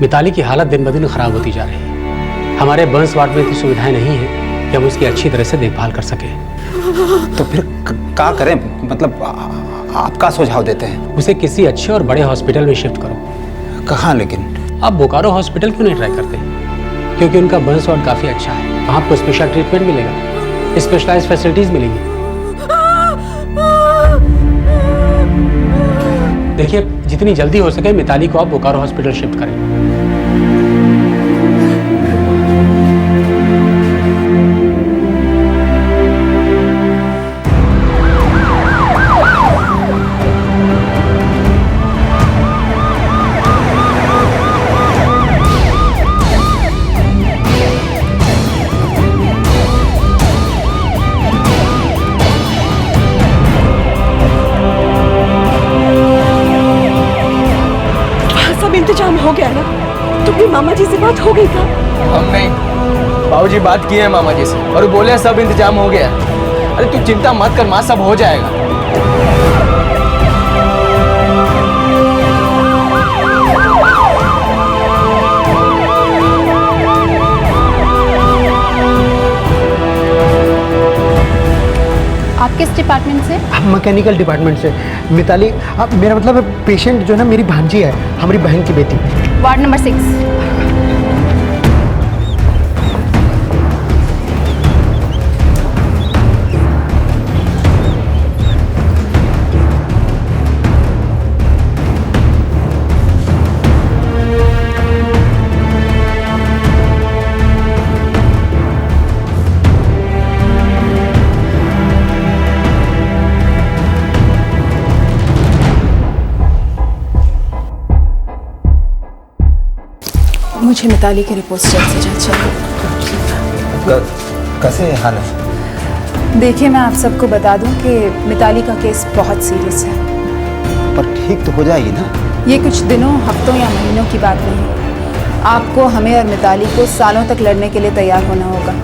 मिताली की हालत दिन ब दिन खराब होती जा रही है। हमारे बर्न्स वार्ड में इतनी सुविधाएं नहीं है कि हम उसकी अच्छी तरह से देखभाल कर सकें। तो फिर क्या करें? मतलब आप क्या सुझाव देते हैं? उसे किसी अच्छे और बड़े हॉस्पिटल में शिफ्ट करो। कहाँ लेकिन? आप बोकारो हॉस्पिटल क्यों नहीं ट्राई करते? क्योंकि उनका बर्न्स वार्ड काफ़ी अच्छा है। वहाँ आपको स्पेशल ट्रीटमेंट मिलेगा, स्पेशलाइज्ड फैसिलिटीज़ मिलेंगी। देखिए, जितनी जल्दी हो सके मिताली को आप बोकारो हॉस्पिटल शिफ्ट करें। इंतजाम हो गया ना? तुम्हारी मामा जी से बात हो गई था? हम नहीं, बाबूजी बात किए हैं मामा जी से और बोले सब इंतजाम हो गया। अरे तू चिंता मत कर माँ, सब हो जाएगा। आप किस डिपार्टमेंट से? मैकेनिकल डिपार्टमेंट से। मिताली, मेरा मतलब पेशेंट जो है ना, मेरी भांजी है, हमारी बहन की बेटी। Ward number 6। मुझे मिताली की रिपोर्ट जल्द से जल्द चाहिए। कैसे हालत? देखिए, मैं आप सबको बता दूं कि मिताली का केस बहुत सीरियस है। पर ठीक तो हो जाएगी ना? ये कुछ दिनों, हफ्तों या महीनों की बात नहीं। आपको, हमें और मिताली को सालों तक लड़ने के लिए तैयार होना होगा।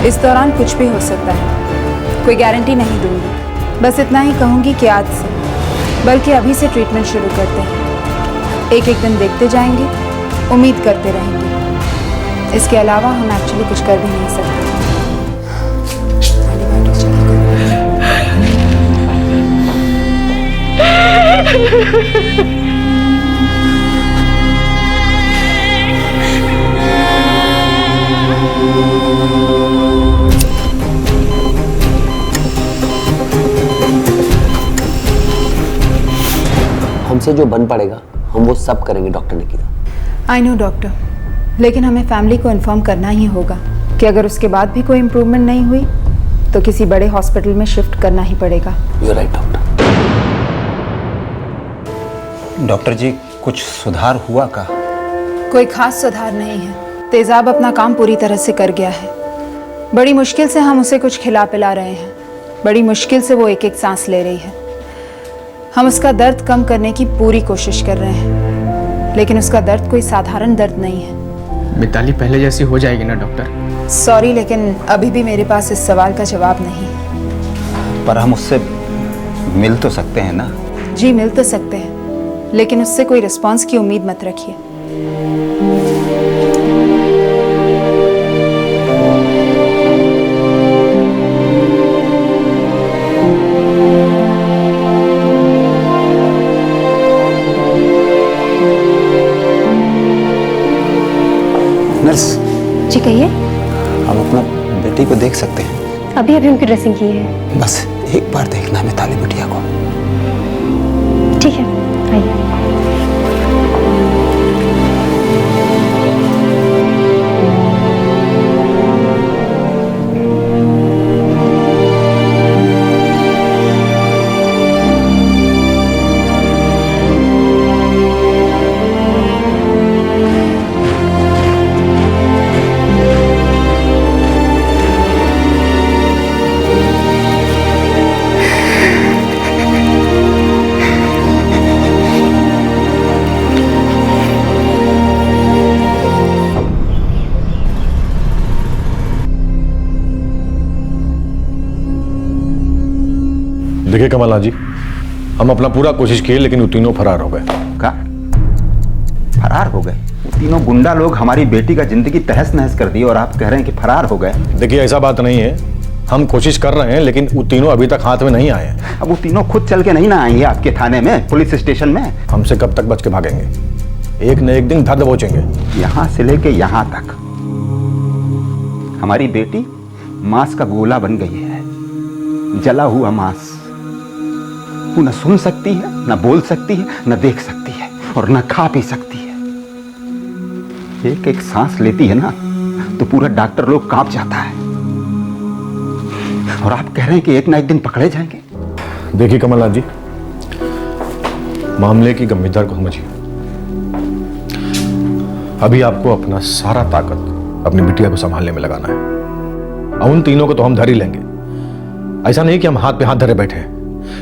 इस दौरान कुछ भी हो सकता है, कोई गारंटी नहीं दूंगी। बस इतना ही कहूँगी कि आज से, बल्कि अभी से ट्रीटमेंट शुरू करते हैं। एक एक दिन देखते जाएंगे, उम्मीद करते रहेंगे। इसके अलावा हम एक्चुअली कुछ कर भी नहीं सकते। हमसे जो बन पड़ेगा हम वो सब करेंगे, डॉक्टर ने कहा। आई नो डॉक्टर, लेकिन हमें फैमिली को इन्फॉर्म करना ही होगा कि अगर उसके बाद भी कोई इम्प्रूवमेंट नहीं हुई तो किसी बड़े हॉस्पिटल में शिफ्ट करना ही पड़ेगा। You right doctor. डॉक्टर जी, कुछ सुधार हुआ का? कोई खास सुधार नहीं है। तेजाब अपना काम पूरी तरह से कर गया है। बड़ी मुश्किल से हम उसे कुछ खिला पिला रहे हैं। बड़ी मुश्किल से वो एक एक सांस ले रही है। हम उसका दर्द कम करने की पूरी कोशिश कर रहे हैं, लेकिन उसका दर्द कोई साधारण दर्द नहीं है। मिताली पहले जैसी हो जाएगी ना डॉक्टर? सॉरी, लेकिन अभी भी मेरे पास इस सवाल का जवाब नहीं। पर हम उससे मिल तो सकते हैं ना? जी, मिल तो सकते हैं, लेकिन उससे कोई रिस्पॉन्स की उम्मीद मत रखिए। नर्स जी कहिए। हम अपना बेटी को देख सकते हैं? अभी अभी उनकी ड्रेसिंग की है। बस एक बार देखना है मिताली बिटिया को। ठीक है, आइए। देखिए कमलनाथ जी, हम अपना पूरा कोशिश किए लेकिन वो तीनों फरार हो गए। का फरार हो गए? वो तीनों गुंडा लोग हमारी बेटी का जिंदगी तहस नहस कर दी और आप कह रहे हैं कि फरार हो गए? देखिए ऐसा बात नहीं है, हम कोशिश कर रहे हैं लेकिन वो तीनों अभी तक हाथ में नहीं आए हैं। अब वो तीनों खुद चल के नहीं ना आएंगे आपके थाने में, पुलिस स्टेशन में? हमसे कब तक बच के भागेंगे? एक न एक दिन धर दबोचेंगे। यहाँ से लेके यहाँ तक हमारी बेटी मांस का गोला बन गई है, जला हुआ मांस। वो न सुन सकती है, न बोल सकती है, न देख सकती है और न खा पी सकती है। एक एक सांस लेती है ना तो पूरा डॉक्टर लोग कांप जाता है। और आप कह रहे हैं कि एक ना एक दिन पकड़े जाएंगे? देखिए कमलनाथ जी, मामले की गंभीरता को समझिए। अभी आपको अपना सारा ताकत अपनी बिटिया को संभालने में लगाना है। और उन तीनों को तो हम धर ही लेंगे। ऐसा नहीं कि हम हाथ पे हाथ धरे बैठे हैं,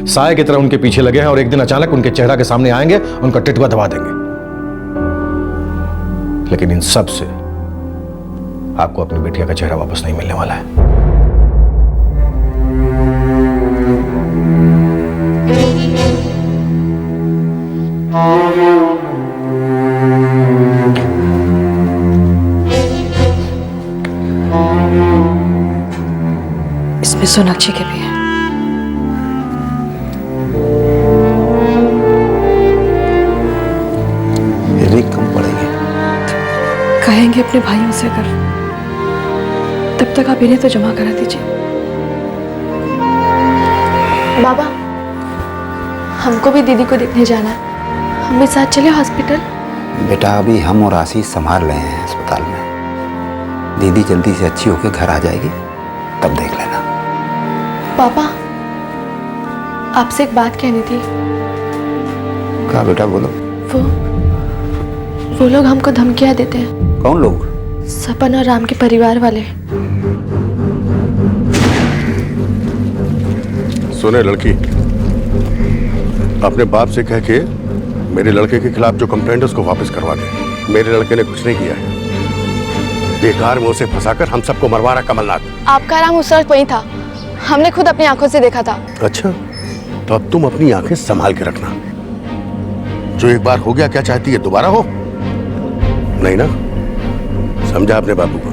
साए की तरह उनके पीछे लगे हैं और एक दिन अचानक उनके चेहरा के सामने आएंगे, उनका टिटवा दबा देंगे। लेकिन इन सब से आपको अपनी बिटिया का चेहरा वापस नहीं मिलने वाला है। इसमें सोनाक्षी के भी है। फिर कम पड़ेंगे। कहेंगे अपने भाइयों से अगर, तब तक आप इन्हें तो जमा करा दीजिए। बाबा, हमको भी दीदी को देखने जाना है, हम भी साथ चले हॉस्पिटल? बेटा अभी हम और आशीष संभाल रहे हैं अस्पताल में। दीदी जल्दी से अच्छी होकर घर आ जाएगी, तब देख लेना। पापा, आपसे एक बात कहनी थी। क्या बेटा, बोलो। वो लोग हमको धमकियां देते हैं। कौन लोग? सपन और राम के परिवार वाले। सुने लड़की, अपने बाप से कह के मेरे लड़के के खिलाफ जो कंप्लेंट है उसको वापस करवा दे। मेरे लड़के ने कुछ नहीं किया है, बेकार में उसे फंसाकर हम सबको मरवा रहा कमलनाथ। आपका राम उस वक्त वही था, हमने खुद अपनी आंखों से देखा था। अच्छा, तो अब तुम अपनी आंखें संभाल के रखना। जो एक बार हो गया, क्या चाहती है दोबारा हो? नहीं ना? समझा अपने बाबू को?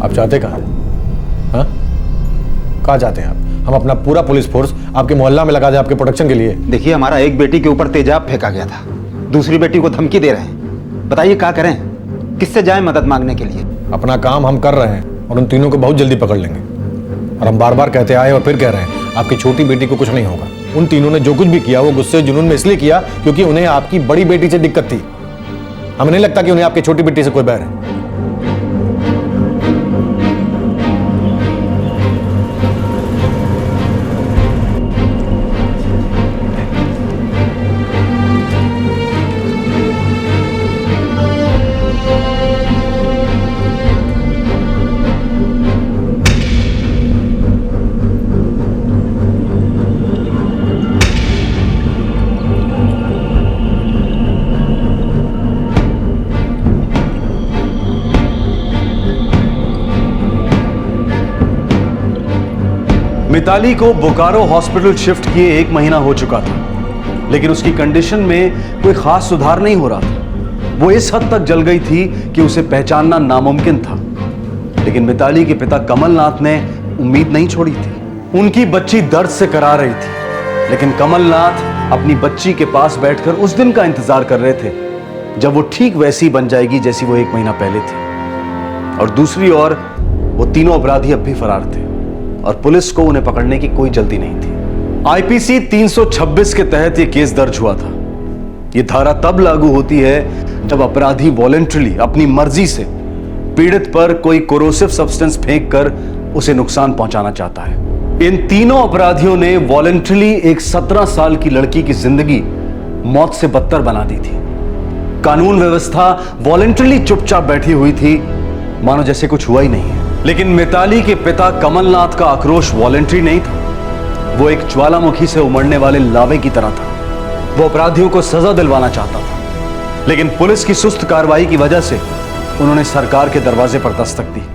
आप चाहते कहाँ हैं? हाँ? कहाँ चाहते हैं आप? हम अपना पूरा पुलिस फोर्स आपके मोहल्ला में लगा दें आपके प्रोटेक्शन के लिए। देखिए, हमारा एक बेटी के ऊपर तेजाब फेंका गया था, दूसरी बेटी को धमकी दे रहे हैं। बताइए क्या करें, किससे जाएं मदद मांगने के लिए? अपना काम हम कर रहे हैं और उन तीनों को बहुत जल्दी पकड़ लेंगे। और हम बार बार कहते आए और फिर कह रहे हैं, आपकी छोटी बेटी को कुछ नहीं होगा। उन तीनों ने जो कुछ भी किया वो गुस्से जुनून में इसलिए किया क्योंकि उन्हें आपकी बड़ी बेटी से दिक्कत थी। हमें नहीं लगता कि उन्हें आपकी छोटी बेटी से कोई बैर है। मिताली को बोकारो हॉस्पिटल शिफ्ट किए 1 महीना हो चुका था, लेकिन उसकी कंडीशन में कोई खास सुधार नहीं हो रहा था। वो इस हद तक जल गई थी कि उसे पहचानना नामुमकिन था। लेकिन मिताली के पिता कमलनाथ ने उम्मीद नहीं छोड़ी थी। उनकी बच्ची दर्द से करा रही थी, लेकिन कमलनाथ अपनी बच्ची के पास बैठकर उस दिन का इंतजार कर रहे थे जब वो ठीक वैसी बन जाएगी जैसी वो 1 महीना पहले थी। और दूसरी ओर वो तीनों अपराधी अब भी फरार थे और पुलिस को उन्हें पकड़ने की कोई जल्दी नहीं थी। आईपीसी 326 के तहत यह केस दर्ज हुआ था। यह धारा तब लागू होती है जब अपराधी वॉलंटरली अपनी मर्जी से पीड़ित पर कोई कोरोसिव सब्सटेंस फेंककर उसे नुकसान पहुंचाना चाहता है। इन तीनों अपराधियों ने वॉलंटरली एक 17 साल की लड़की की जिंदगी मौत से बदतर बना दी थी। कानून व्यवस्था वॉलंटरली चुपचाप बैठी हुई थी, मानो जैसे कुछ हुआ ही नहीं है। लेकिन मिताली के पिता कमलनाथ का आक्रोश वॉलंटरी नहीं था, वो एक ज्वालामुखी से उमड़ने वाले लावे की तरह था। वो अपराधियों को सजा दिलवाना चाहता था, लेकिन पुलिस की सुस्त कार्रवाई की वजह से उन्होंने सरकार के दरवाजे पर दस्तक दी।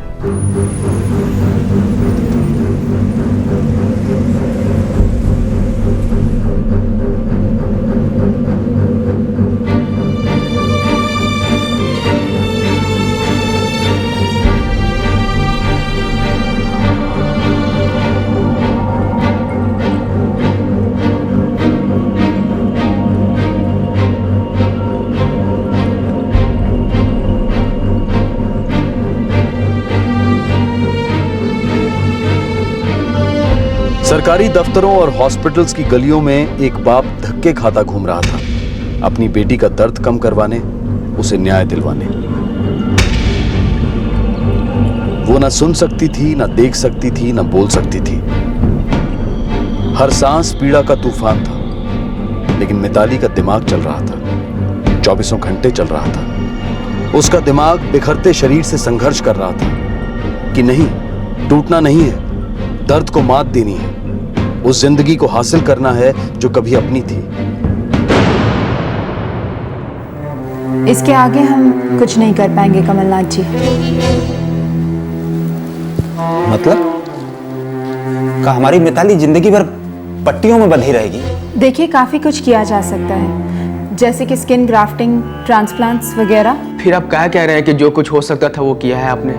सरकारी दफ्तरों और हॉस्पिटल्स की गलियों में एक बाप धक्के खाता घूम रहा था, अपनी बेटी का दर्द कम करवाने, उसे न्याय दिलवाने। वो ना सुन सकती थी, ना देख सकती थी, ना बोल सकती थी। हर सांस पीड़ा का तूफान था, लेकिन मिताली का दिमाग चल रहा था, 24 घंटे चल रहा था। उसका दिमाग बिखरते शरीर से संघर्ष कर रहा था कि नहीं, टूटना नहीं है, दर्द को मात देनी है, उस जिंदगी को हासिल करना है जो कभी अपनी थी। इसके आगे हम कुछ नहीं कर पाएंगे कमलनाथ जी। मतलब का हमारी मिताली जिंदगी भर पट्टियों में बंधी रहेगी? देखिए, काफी कुछ किया जा सकता है, जैसे कि स्किन ग्राफ्टिंग, ट्रांसप्लांट्स वगैरह। फिर आप क्या कह रहे हैं कि जो कुछ हो सकता था वो किया है आपने?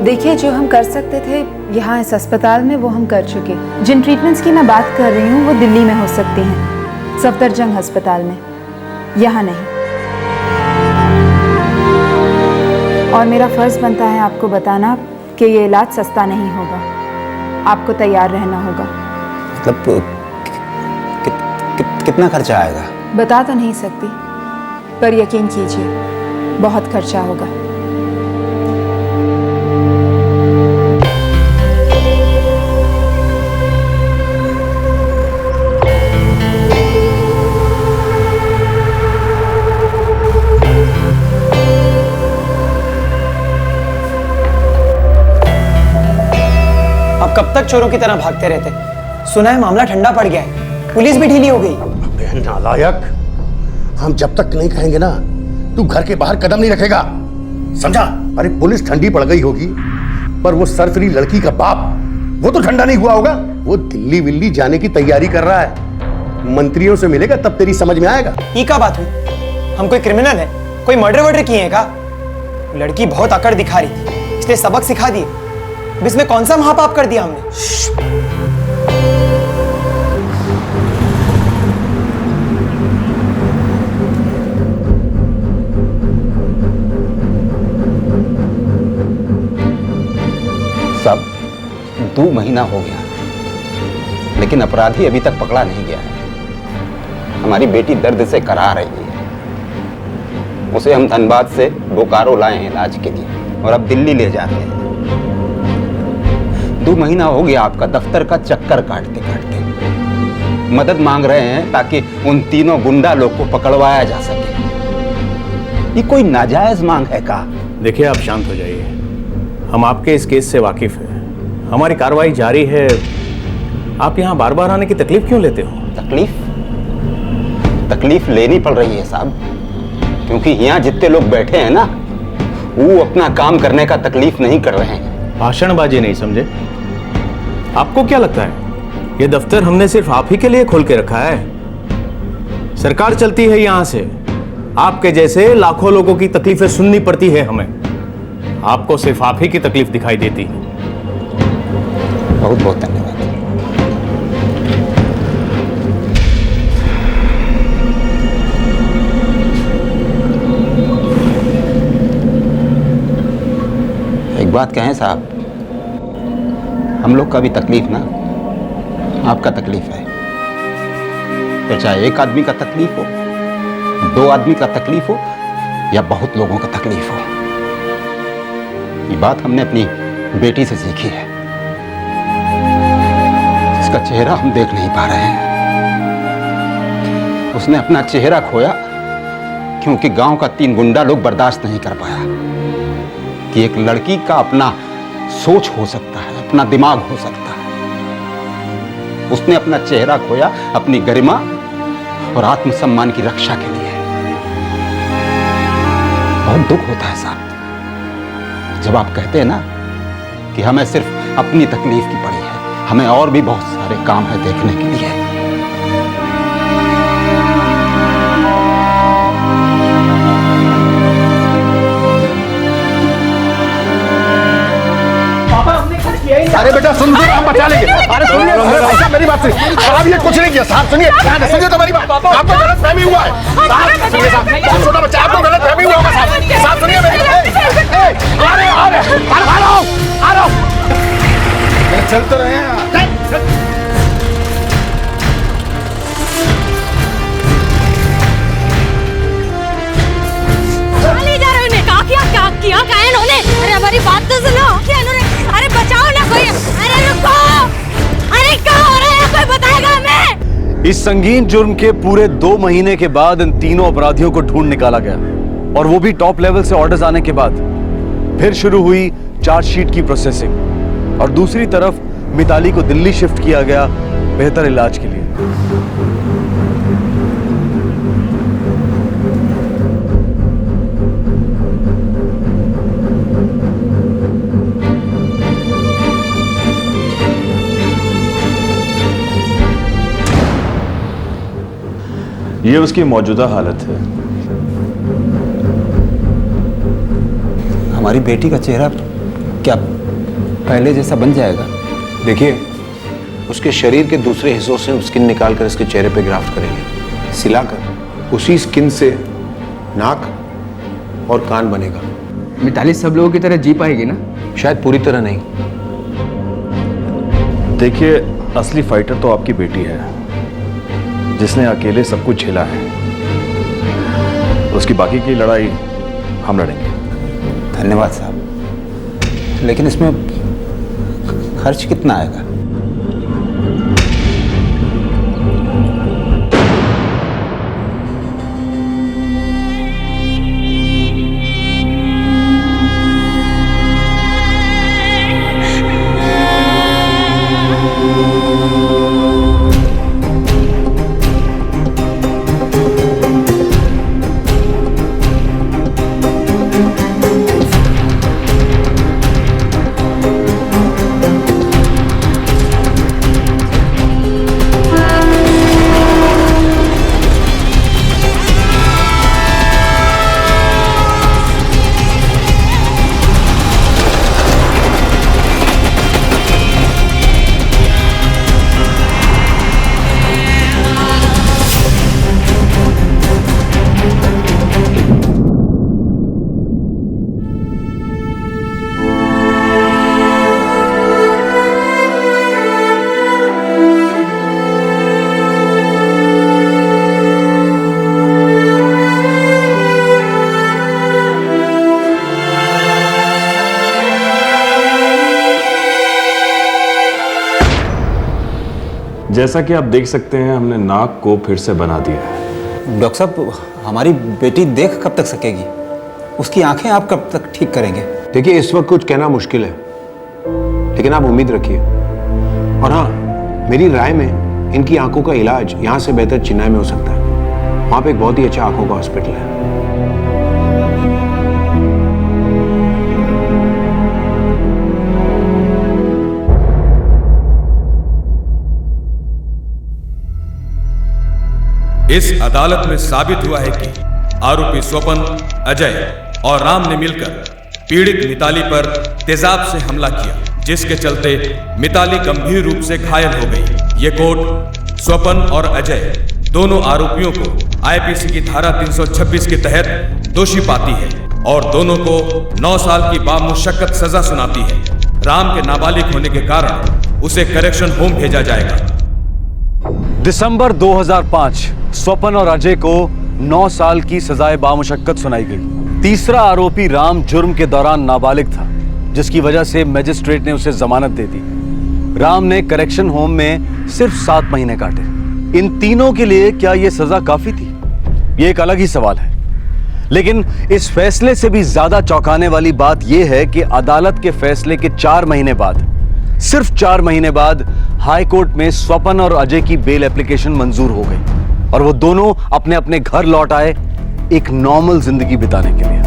देखिए, जो हम कर सकते थे यहाँ इस अस्पताल में वो हम कर चुके। जिन ट्रीटमेंट्स की मैं बात कर रही हूँ वो दिल्ली में हो सकती हैं, सफदरजंग अस्पताल में, यहाँ नहीं। और मेरा फर्ज बनता है आपको बताना कि ये इलाज सस्ता नहीं होगा, आपको तैयार रहना होगा। मतलब कितना खर्चा आएगा? बता तो नहीं सकती, पर यकीन कीजिए बहुत खर्चा होगा। कब तक चोरों की तरह भागते रहते? सुना है मामला ठंडा पड़ गया है, पुलिस भी ढीली हो गई। अबे नालायक, हम जब तक नहीं कहेंगे ना, तू घर के बाहर कदम नहीं रखेगा, समझा? अरे पुलिस ठंडी पड़ गई होगी, पर वो सरफरी लड़की का बाप, वो तो ठंडा नहीं हुआ होगा। वो दिल्ली विल्ली जाने की तैयारी कर रहा है, मंत्रियों से मिलेगा तब तेरी समझ में आएगा। ये क्या बात हुई? हम कोई क्रिमिनल है? कोई मर्डर वर्डर किए हैं का? लड़की बहुत अकड़ दिखा रही थी, इसलिए सबक सिखा दिए। अब इसमें कौन सा महापाप कर दिया हमने? सब 2 महीना हो गया, लेकिन अपराधी अभी तक पकड़ा नहीं गया है। हमारी बेटी दर्द से करा रही है। उसे हम धनबाद से बोकारो लाए हैं इलाज के लिए, और अब दिल्ली ले जा रहे हैं। 2 महीना हो गया आपका दफ्तर का चक्कर काटते काटते। मदद मांग रहे हैं ताकि उन तीनों गुंडा लोग को पकड़वाया जा सके। ये कोई नाजायज मांग है का? देखिए, आप शांत हो जाइए, हम आपके इस केस से वाकिफ हैं, हमारी कार्रवाई जारी है। आप यहाँ बार बार आने की तकलीफ क्यों लेते हो? तकलीफ लेनी पड़ रही है साहब, क्योंकि यहाँ जितने लोग बैठे हैं ना, वो अपना काम करने का तकलीफ नहीं कर रहे हैं। भाषणबाजी नहीं समझे? आपको क्या लगता है ये दफ्तर हमने सिर्फ आप ही के लिए खोल के रखा है? सरकार चलती है यहाँ से, आपके जैसे लाखों लोगों की तकलीफें सुननी पड़ती है हमें। आपको सिर्फ आप ही की तकलीफ दिखाई देती है। बहुत बहुत धन्यवाद। एक बात कहें साहब, हम लोग का भी तकलीफ ना आपका तकलीफ है। फिर चाहे एक आदमी का तकलीफ हो, 2 आदमी का तकलीफ हो, या बहुत लोगों का तकलीफ हो। ये बात हमने अपनी बेटी से सीखी है, जिसका चेहरा हम देख नहीं पा रहे हैं। उसने अपना चेहरा खोया क्योंकि गांव का 3 गुंडा लोग बर्दाश्त नहीं कर पाया कि एक लड़की का अपना सोच हो सकता है, अपना दिमाग हो सकता है। उसने अपना चेहरा खोया अपनी गरिमा और आत्मसम्मान की रक्षा के लिए। बहुत दुख होता है साहब, जब आप कहते हैं ना कि हमें सिर्फ अपनी तकलीफ की पड़ी है, हमें और भी बहुत सारे काम है देखने के लिए। अरे बेटा सुन, हम बचा लेंगे। अरे सुनिए, अरे मेरी बात सुनिए। साहब ये कुछ नहीं किया साहब, सुनिए सुनिए तो मेरी बात, आपको गलत फहमी हुआ है साहब। सुनिए साहब, छोटा बच्चा, आपको गलत फहमी हुआ होगा साहब। साहब सुनिए मेरी बात। आ रहा हूं। चल तो रहे हैं। क्या किया क्या इन्होंने? अरे हमारी बात तो सुनो। क्या इन्होंने? अरे बचाओ ना कोई। अरे रुको, अरे क्या हो रहा है, कोई बताएगा हमें? इस संगीन जुर्म के पूरे 2 महीने के बाद इन तीनों अपराधियों को ढूंढ निकाला गया, और वो भी टॉप लेवल से ऑर्डर्स आने के बाद। फिर शुरू हुई चार्जशीट की प्रोसेसिंग, और दूसरी तरफ मिताली को दिल्ली शिफ्ट किया गया बेहतर इलाज के लिए। ये उसकी मौजूदा हालत है। हमारी बेटी का चेहरा क्या पहले जैसा बन जाएगा? देखिए, उसके शरीर के दूसरे हिस्सों से स्किन निकालकर इसके चेहरे पे ग्राफ्ट करेंगे, सिलाकर उसी स्किन से नाक और कान बनेगा। मिताली सब लोगों की तरह जी पाएगी ना? शायद पूरी तरह नहीं। देखिए, असली फाइटर तो आपकी बेटी है, जिसने अकेले सब कुछ झेला है। उसकी बाकी की लड़ाई हम लड़ेंगे। धन्यवाद साहब, लेकिन इसमें खर्च कितना आएगा? जैसा कि आप देख सकते हैं, हमने नाक को फिर से बना दिया है। डॉक्टर साहब, हमारी बेटी देख कब तक सकेगी? उसकी आंखें आप कब तक ठीक करेंगे? देखिए, इस वक्त कुछ कहना मुश्किल है, लेकिन आप उम्मीद रखिए। और हाँ, मेरी राय में इनकी आंखों का इलाज यहाँ से बेहतर चेन्नई में हो सकता है। वहाँ पे एक बहुत ही अच्छा आंखों का हॉस्पिटल है। इस अदालत में साबित हुआ है कि आरोपी स्वपन, अजय और राम ने मिलकर पीड़ित मिताली पर तेजाब से हमला किया, जिसके चलते मिताली गंभीर रूप से घायल हो गई। ये कोर्ट स्वपन और अजय दोनों आरोपियों को आईपीसी की धारा 326 के तहत दोषी पाती है और दोनों को 9 साल की बामुशक्कत सजा सुनाती है। राम के नाबालिग होने के कारण उसे करेक्शन होम भेजा जाएगा। दिसंबर 2005 स्वपन और अजय को 9 साल की सजाए बामुशक्कत सुनाई गई। तीसरा आरोपी राम जुर्म के दौरान नाबालिग था, जिसकी वजह से मजिस्ट्रेट ने उसे जमानत दे दी। राम ने करेक्शन होम में सिर्फ 7 महीने काटे। इन तीनों के लिए क्या यह सजा काफी थी? यह एक अलग ही सवाल है। लेकिन इस फैसले से भी ज्यादा चौंकाने वाली बात यह है कि अदालत के फैसले के 4 महीने बाद, सिर्फ 4 महीने बाद, हाई कोर्ट में स्वपन और अजय की बेल एप्लीकेशन मंजूर हो गई और वो दोनों अपने अपने घर लौट आए एक नॉर्मल जिंदगी बिताने के लिए।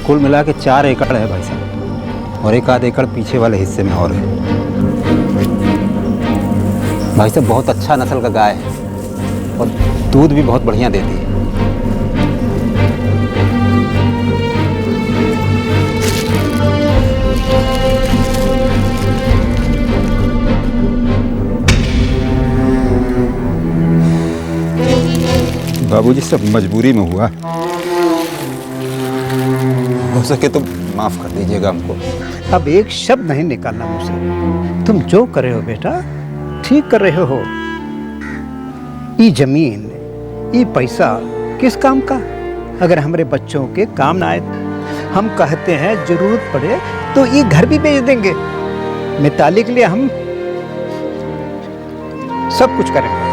कुल मिला के 4 एकड़ है भाई साहब, और 1 आध एकड़ पीछे वाले हिस्से में और है। भाई साहब बहुत अच्छा नस्ल का गाय है और दूध भी बहुत बढ़िया देती है। बाबूजी सब मजबूरी में हुआ, हो सके तो माफ कर दीजिएगा हमको। अब एक शब्द नहीं निकालना मुझसे। तुम जो कर रहे हो बेटा ठीक कर रहे हो। ये जमीन, ये पैसा किस काम का? अगर हमारे बच्चों के काम ना आए, हम कहते हैं जरूरत पड़े तो ये घर भी बेच देंगे। मिताली के लिए हम सब कुछ करेंगे।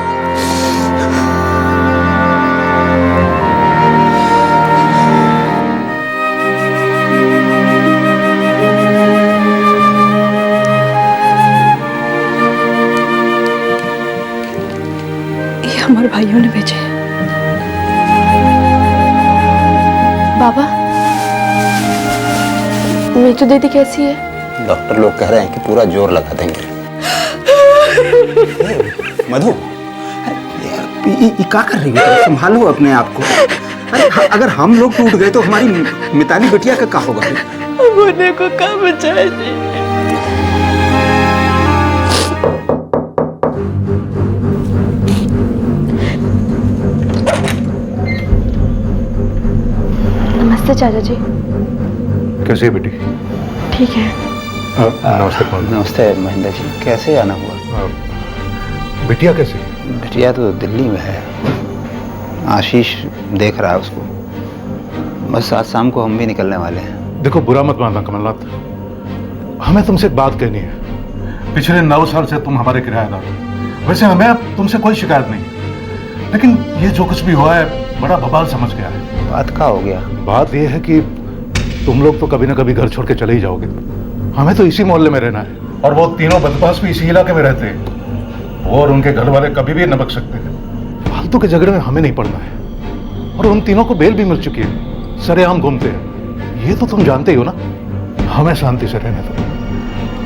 हमारे भाइयों ने भेजे। बाबा, मीतू दीदी कैसी है? डॉक्टर लोग कह रहे हैं कि पूरा जोर लगा देंगे। मधु, ये क्या कर रही है? संभालो अपने आप को। अरे अगर हम लोग टूट गए तो हमारी मिताली बिटिया का क्या होगा? मुझे को क्या बचाए जी? नमस्ते चाचा जी। कैसे है बेटी? ठीक है। नमस्ते। नमस्ते महेंद्र जी, कैसे आना हुआ? बिटिया कैसे? बिटिया तो दिल्ली में है, आशीष देख रहा है उसको। बस आज शाम को हम भी निकलने वाले हैं। देखो बुरा मत मानना कमलनाथ, हमें तुमसे एक बात कहनी है। पिछले 9 साल से तुम हमारे किराएदार हो। वैसे हमें अब तुमसे कोई शिकायत नहीं, लेकिन ये जो कुछ भी हुआ है बड़ा बवाल समझ गया है। बात क्या हो गया? बात यह है कि तुम लोग तो कभी ना कभी घर छोड़ के चले ही जाओगे। हमें तो इसी मोहल्ले में रहना है, और वो तीनों बदमाश भी इसी इलाके में रहते हैं, और उनके घर वाले कभी भी न बच सकते हैं। फालतू के झगड़े में हमें नहीं पड़ना है। और उन तीनों को बेल भी मिल चुकी है, सरेआम घूमते हैं। ये तो तुम जानते ही हो ना। हमें शांति से रहने दो।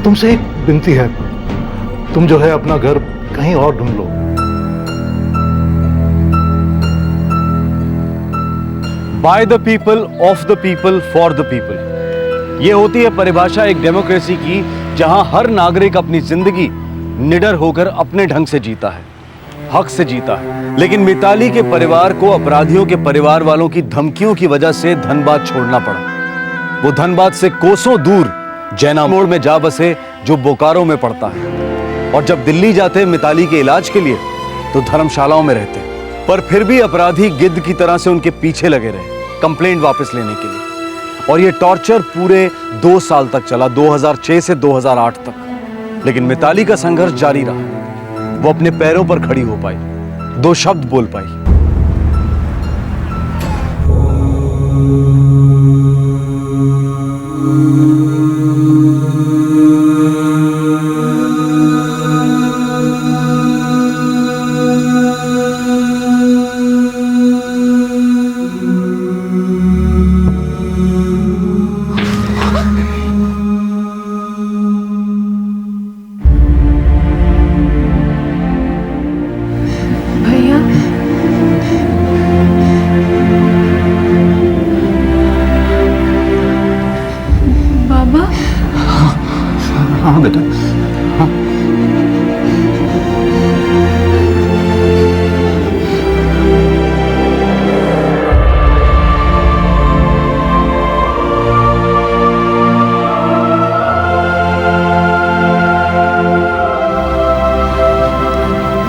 तुमसे एक विनती है, तुम जो है अपना घर कहीं और ढूंढ लो। By the people, of the people, for the people. ये होती है परिभाषा एक डेमोक्रेसी की, जहां हर नागरिक अपनी जिंदगी निडर होकर अपने ढंग से जीता है, हक से जीता है। लेकिन मिताली के परिवार को अपराधियों के परिवार वालों की धमकियों की वजह से धनबाद छोड़ना पड़ा। वो धनबाद से कोसों दूर जैना मोड़ में जा बसे, जो बोकारो में पड़ता है। और जब दिल्ली जाते मिताली के इलाज के लिए तो धर्मशालाओं में रहते, पर फिर भी अपराधी गिद्ध की तरह से उनके पीछे लगे रहे कंप्लेंट वापस लेने के लिए। और ये टॉर्चर पूरे 2 साल तक चला, 2006 से 2008 तक। लेकिन मिताली का संघर्ष जारी रहा। वो अपने पैरों पर खड़ी हो पाई, 2 शब्द बोल पाई। हाँ बेटा, हाँ।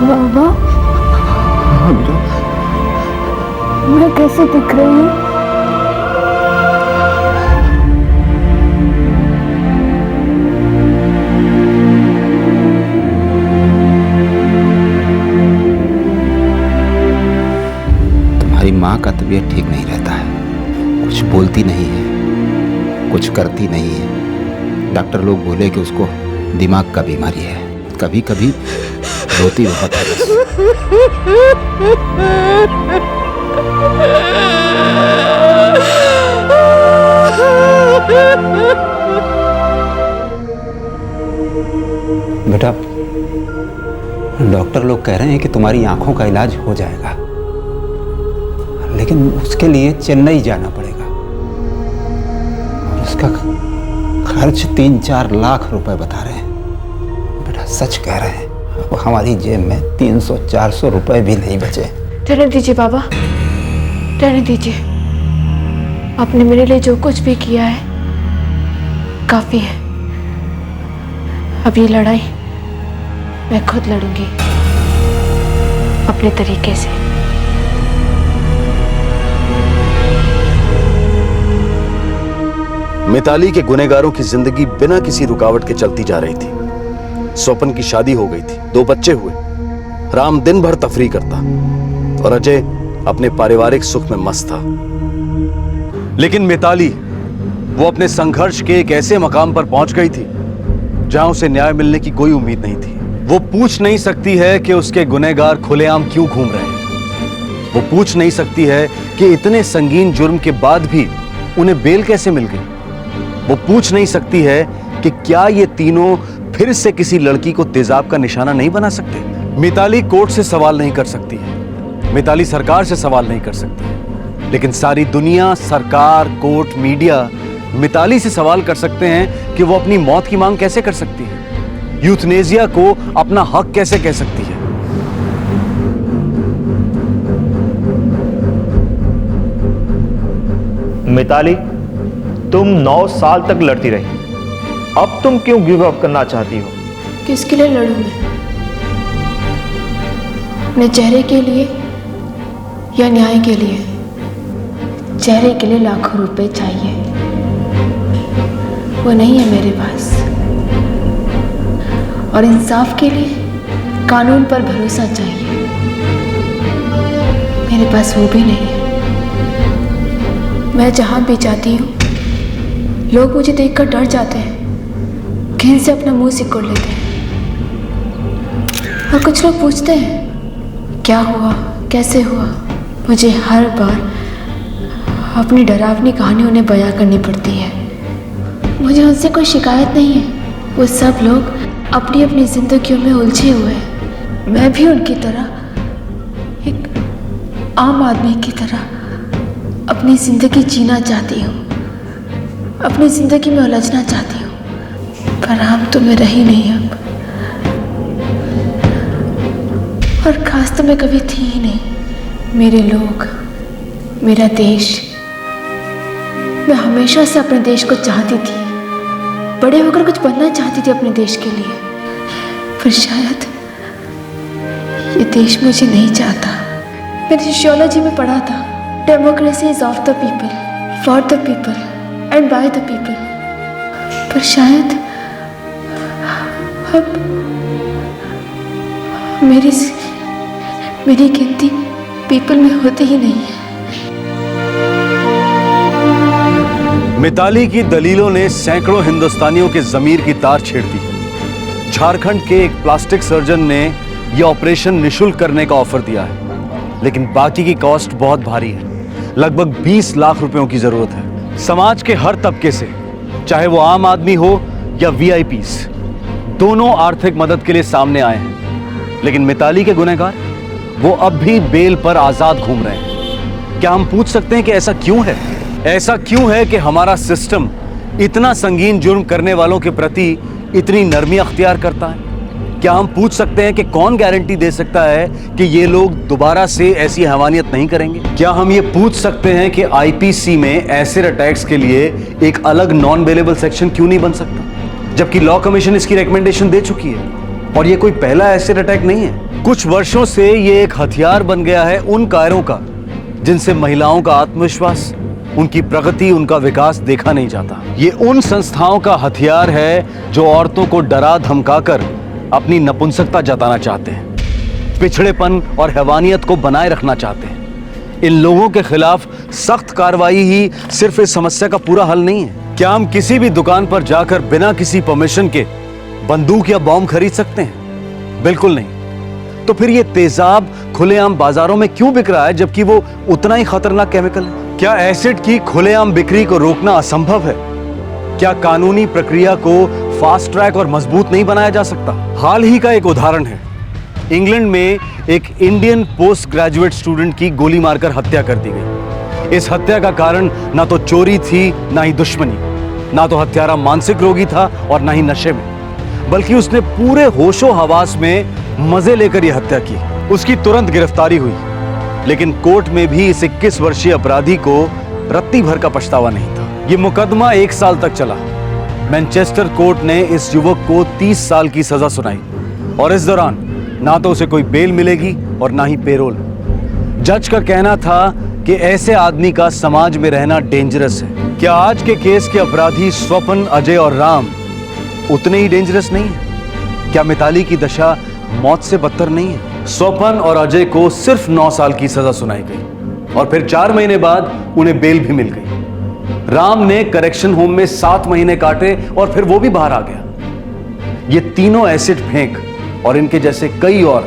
बाबा, हाँ बेटा, मैं कैसे दिख रही हूँ? माँ का तबीयत ठीक नहीं रहता है, कुछ बोलती नहीं है, कुछ करती नहीं है। डॉक्टर लोग बोले कि उसको दिमाग का बीमारी है। कभी कभी रोती बहुत है बस। डॉक्टर लोग कह रहे हैं कि तुम्हारी आंखों का इलाज हो जाएगा, लेकिन उसके लिए चेन्नई जाना पड़ेगा। उसका खर्च 3-4 लाख रुपए बता रहे हैं। बेटा सच कह रहे हैं, अब हमारी जेब में 300-400 रुपए भी नहीं बचे। रहने दीजिए बाबा, रहने दीजिए। आपने मेरे लिए जो कुछ भी किया है काफी है। अब ये लड़ाई मैं खुद लड़ूंगी अपने तरीके से। मिताली के गुनहगारों की जिंदगी बिना किसी रुकावट के चलती जा रही थी। स्वपन की शादी हो गई थी, 2 बच्चे हुए। राम दिन भर तफरीह करता और अजय अपने पारिवारिक सुख में मस्त था। लेकिन मिताली वो अपने संघर्ष के एक ऐसे मकाम पर पहुंच गई थी जहां उसे न्याय मिलने की कोई उम्मीद नहीं थी। वो पूछ नहीं सकती है कि उसके गुनहगार खुलेआम क्यों घूम रहे हैं। वो पूछ नहीं सकती है कि इतने संगीन जुर्म के बाद भी उन्हें बेल कैसे मिल गई। वो पूछ नहीं सकती है कि क्या ये तीनों फिर से किसी लड़की को तेजाब का निशाना नहीं बना सकते। मिताली कोर्ट से सवाल नहीं कर सकती है, मिताली सरकार से सवाल नहीं कर सकती है, लेकिन सारी दुनिया, सरकार, कोर्ट, मीडिया मिताली से सवाल कर सकते हैं कि वो अपनी मौत की मांग कैसे कर सकती है, यूथनेसिया को अपना हक कैसे कह सकती है। मिताली, तुम 9 साल तक लड़ती रही, अब तुम क्यों गिव अप करना चाहती हो? किसके लिए लड़ूं मैं? अपने चेहरे के लिए या न्याय के लिए? चेहरे के लिए लाखों रुपए चाहिए, वो नहीं है मेरे पास। और इंसाफ के लिए कानून पर भरोसा चाहिए, मेरे पास वो भी नहीं है। मैं जहां भी जाती हूँ लोग मुझे देखकर डर जाते हैं, घिन से अपना मुंह सिकोड़ लेते हैं। और कुछ लोग पूछते हैं क्या हुआ, कैसे हुआ। मुझे हर बार अपनी डरावनी कहानी उन्हें बयां करनी पड़ती है। मुझे उनसे कोई शिकायत नहीं है, वो सब लोग अपनी अपनी जिंदगियों में उलझे हुए हैं। मैं भी उनकी तरह, एक आम आदमी की तरह अपनी जिंदगी जीना चाहती हूँ, अपनी जिंदगी में उलझना चाहती हूँ, पर आम तो मैं रही नहीं अब, और खास तो मैं कभी थी ही नहीं। मेरे लोग, मेरा देश, मैं हमेशा से अपने देश को चाहती थी, बड़े होकर कुछ बनना चाहती थी अपने देश के लिए, पर शायद ये देश मुझे नहीं चाहता। मैंने सोशियोलॉजी में पढ़ा था, democracy is of the people, for the people and bye the people, पर शायद अब मेरी गिनती पीपल में होती ही नहीं है। मिताली की दलीलों ने सैकड़ों हिंदुस्तानियों के जमीर की तार छेड़ दी। झारखंड के एक प्लास्टिक सर्जन ने यह ऑपरेशन निशुल्क करने का ऑफर दिया है, लेकिन बाकी की कॉस्ट बहुत भारी है, लगभग 20 लाख रुपयों की जरूरत है। समाज के हर तबके से, चाहे वो आम आदमी हो या वीआईपीस, दोनों आर्थिक मदद के लिए सामने आए हैं। लेकिन मिताली के गुनहगार वो अब भी बेल पर आजाद घूम रहे हैं। क्या हम पूछ सकते हैं कि ऐसा क्यों है? ऐसा क्यों है कि हमारा सिस्टम इतना संगीन जुर्म करने वालों के प्रति इतनी नरमी अख्तियार करता है? क्या हम पूछ सकते हैं कि कौन गारंटी दे सकता है कि ये लोग दोबारा से ऐसी हैवानियत नहीं करेंगे? क्या हम ये पूछ सकते हैं कि आईपीसी में एसिड अटैक्स के लिए एक अलग नॉन बेलेबल सेक्शन क्यों नहीं बन सकता, जबकि लॉ कमीशन इसकी रिकमेंडेशन दे चुकी है? और ये कोई पहला एसिड अटैक नहीं है। कुछ वर्षों से ये एक हथियार बन गया है उन कायरों का जिनसे महिलाओं का आत्मविश्वास, उनकी प्रगति, उनका विकास देखा नहीं जाता। ये उन संस्थाओं का हथियार है जो औरतों को डरा धमकाकर अपनी नपुंसकता जताना चाहते हैं, पिछड़ेपन और हैवानियत को बनाए रखना चाहते हैं। इन लोगों के खिलाफ सख्त कार्रवाई ही सिर्फ इस समस्या का पूरा हल नहीं है। क्या हम किसी भी दुकान पर जाकर बिना किसी परमिशन के बंदूक या बॉम्ब खरीद सकते हैं? बिल्कुल नहीं। तो फिर ये तेजाब खुलेआम बाजारों में क्यों बिक रहा है, जबकि वो उतना ही खतरनाक केमिकल है? क्या एसिड की खुलेआम बिक्री को रोकना असंभव है? क्या कानूनी प्रक्रिया को फास्ट ट्रैक और मजबूत नहीं बनाया जा सकता? हाल ही का एक उदाहरण है इंग्लैंड में एक इंडियन पोस्ट ग्रेजुएट स्टूडेंट की गोली मारकर हत्या कर दी गई। इस हत्या का कारण ना तो चोरी थी, ना ही दुश्मनी, ना तो हत्यारा मानसिक रोगी था और ना ही नशे में, बल्कि उसने पूरे होशो हवास में मजे लेकर यह हत्या की। उसकी तुरंत गिरफ्तारी हुई, लेकिन कोर्ट में भी इस 21 वर्षीय अपराधी को रत्ती भर का पछतावा नहीं था। यह मुकदमा 1 साल तक चला। मैनचेस्टर कोर्ट ने इस युवक को 30 साल की सजा सुनाई और इस दौरान ना तो उसे कोई बेल मिलेगी और ना ही पेरोल। जज का कहना था कि ऐसे आदमी का समाज में रहना डेंजरस है। क्या आज के केस के अपराधी स्वपन, अजय और राम उतने ही डेंजरस नहीं है? क्या मिताली की दशा मौत से बदतर नहीं है? स्वपन और अजय को सिर्फ 9 साल की सजा सुनाई गई और फिर 4 महीने बाद उन्हें बेल भी मिल गई। राम ने करेक्शन होम में 7 महीने काटे और फिर वो भी बाहर आ गया। ये तीनों एसिड फेंक और इनके जैसे कई और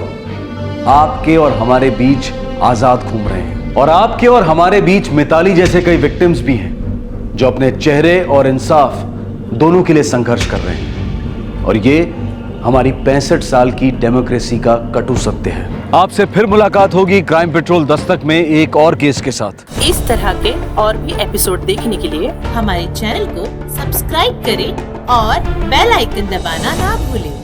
आपके और हमारे बीच आजाद घूम रहे हैं। और आपके और हमारे बीच मिताली जैसे कई विक्टिम्स भी हैं जो अपने चेहरे और इंसाफ दोनों के लिए संघर्ष कर रहे हैं। और ये हमारी 65 साल की डेमोक्रेसी का कटु सत्य है। आपसे फिर मुलाकात होगी क्राइम पेट्रोल दस्तक में एक और केस के साथ। इस तरह के और भी एपिसोड देखने के लिए हमारे चैनल को सब्सक्राइब करें और बेल आइकन दबाना ना भूलें।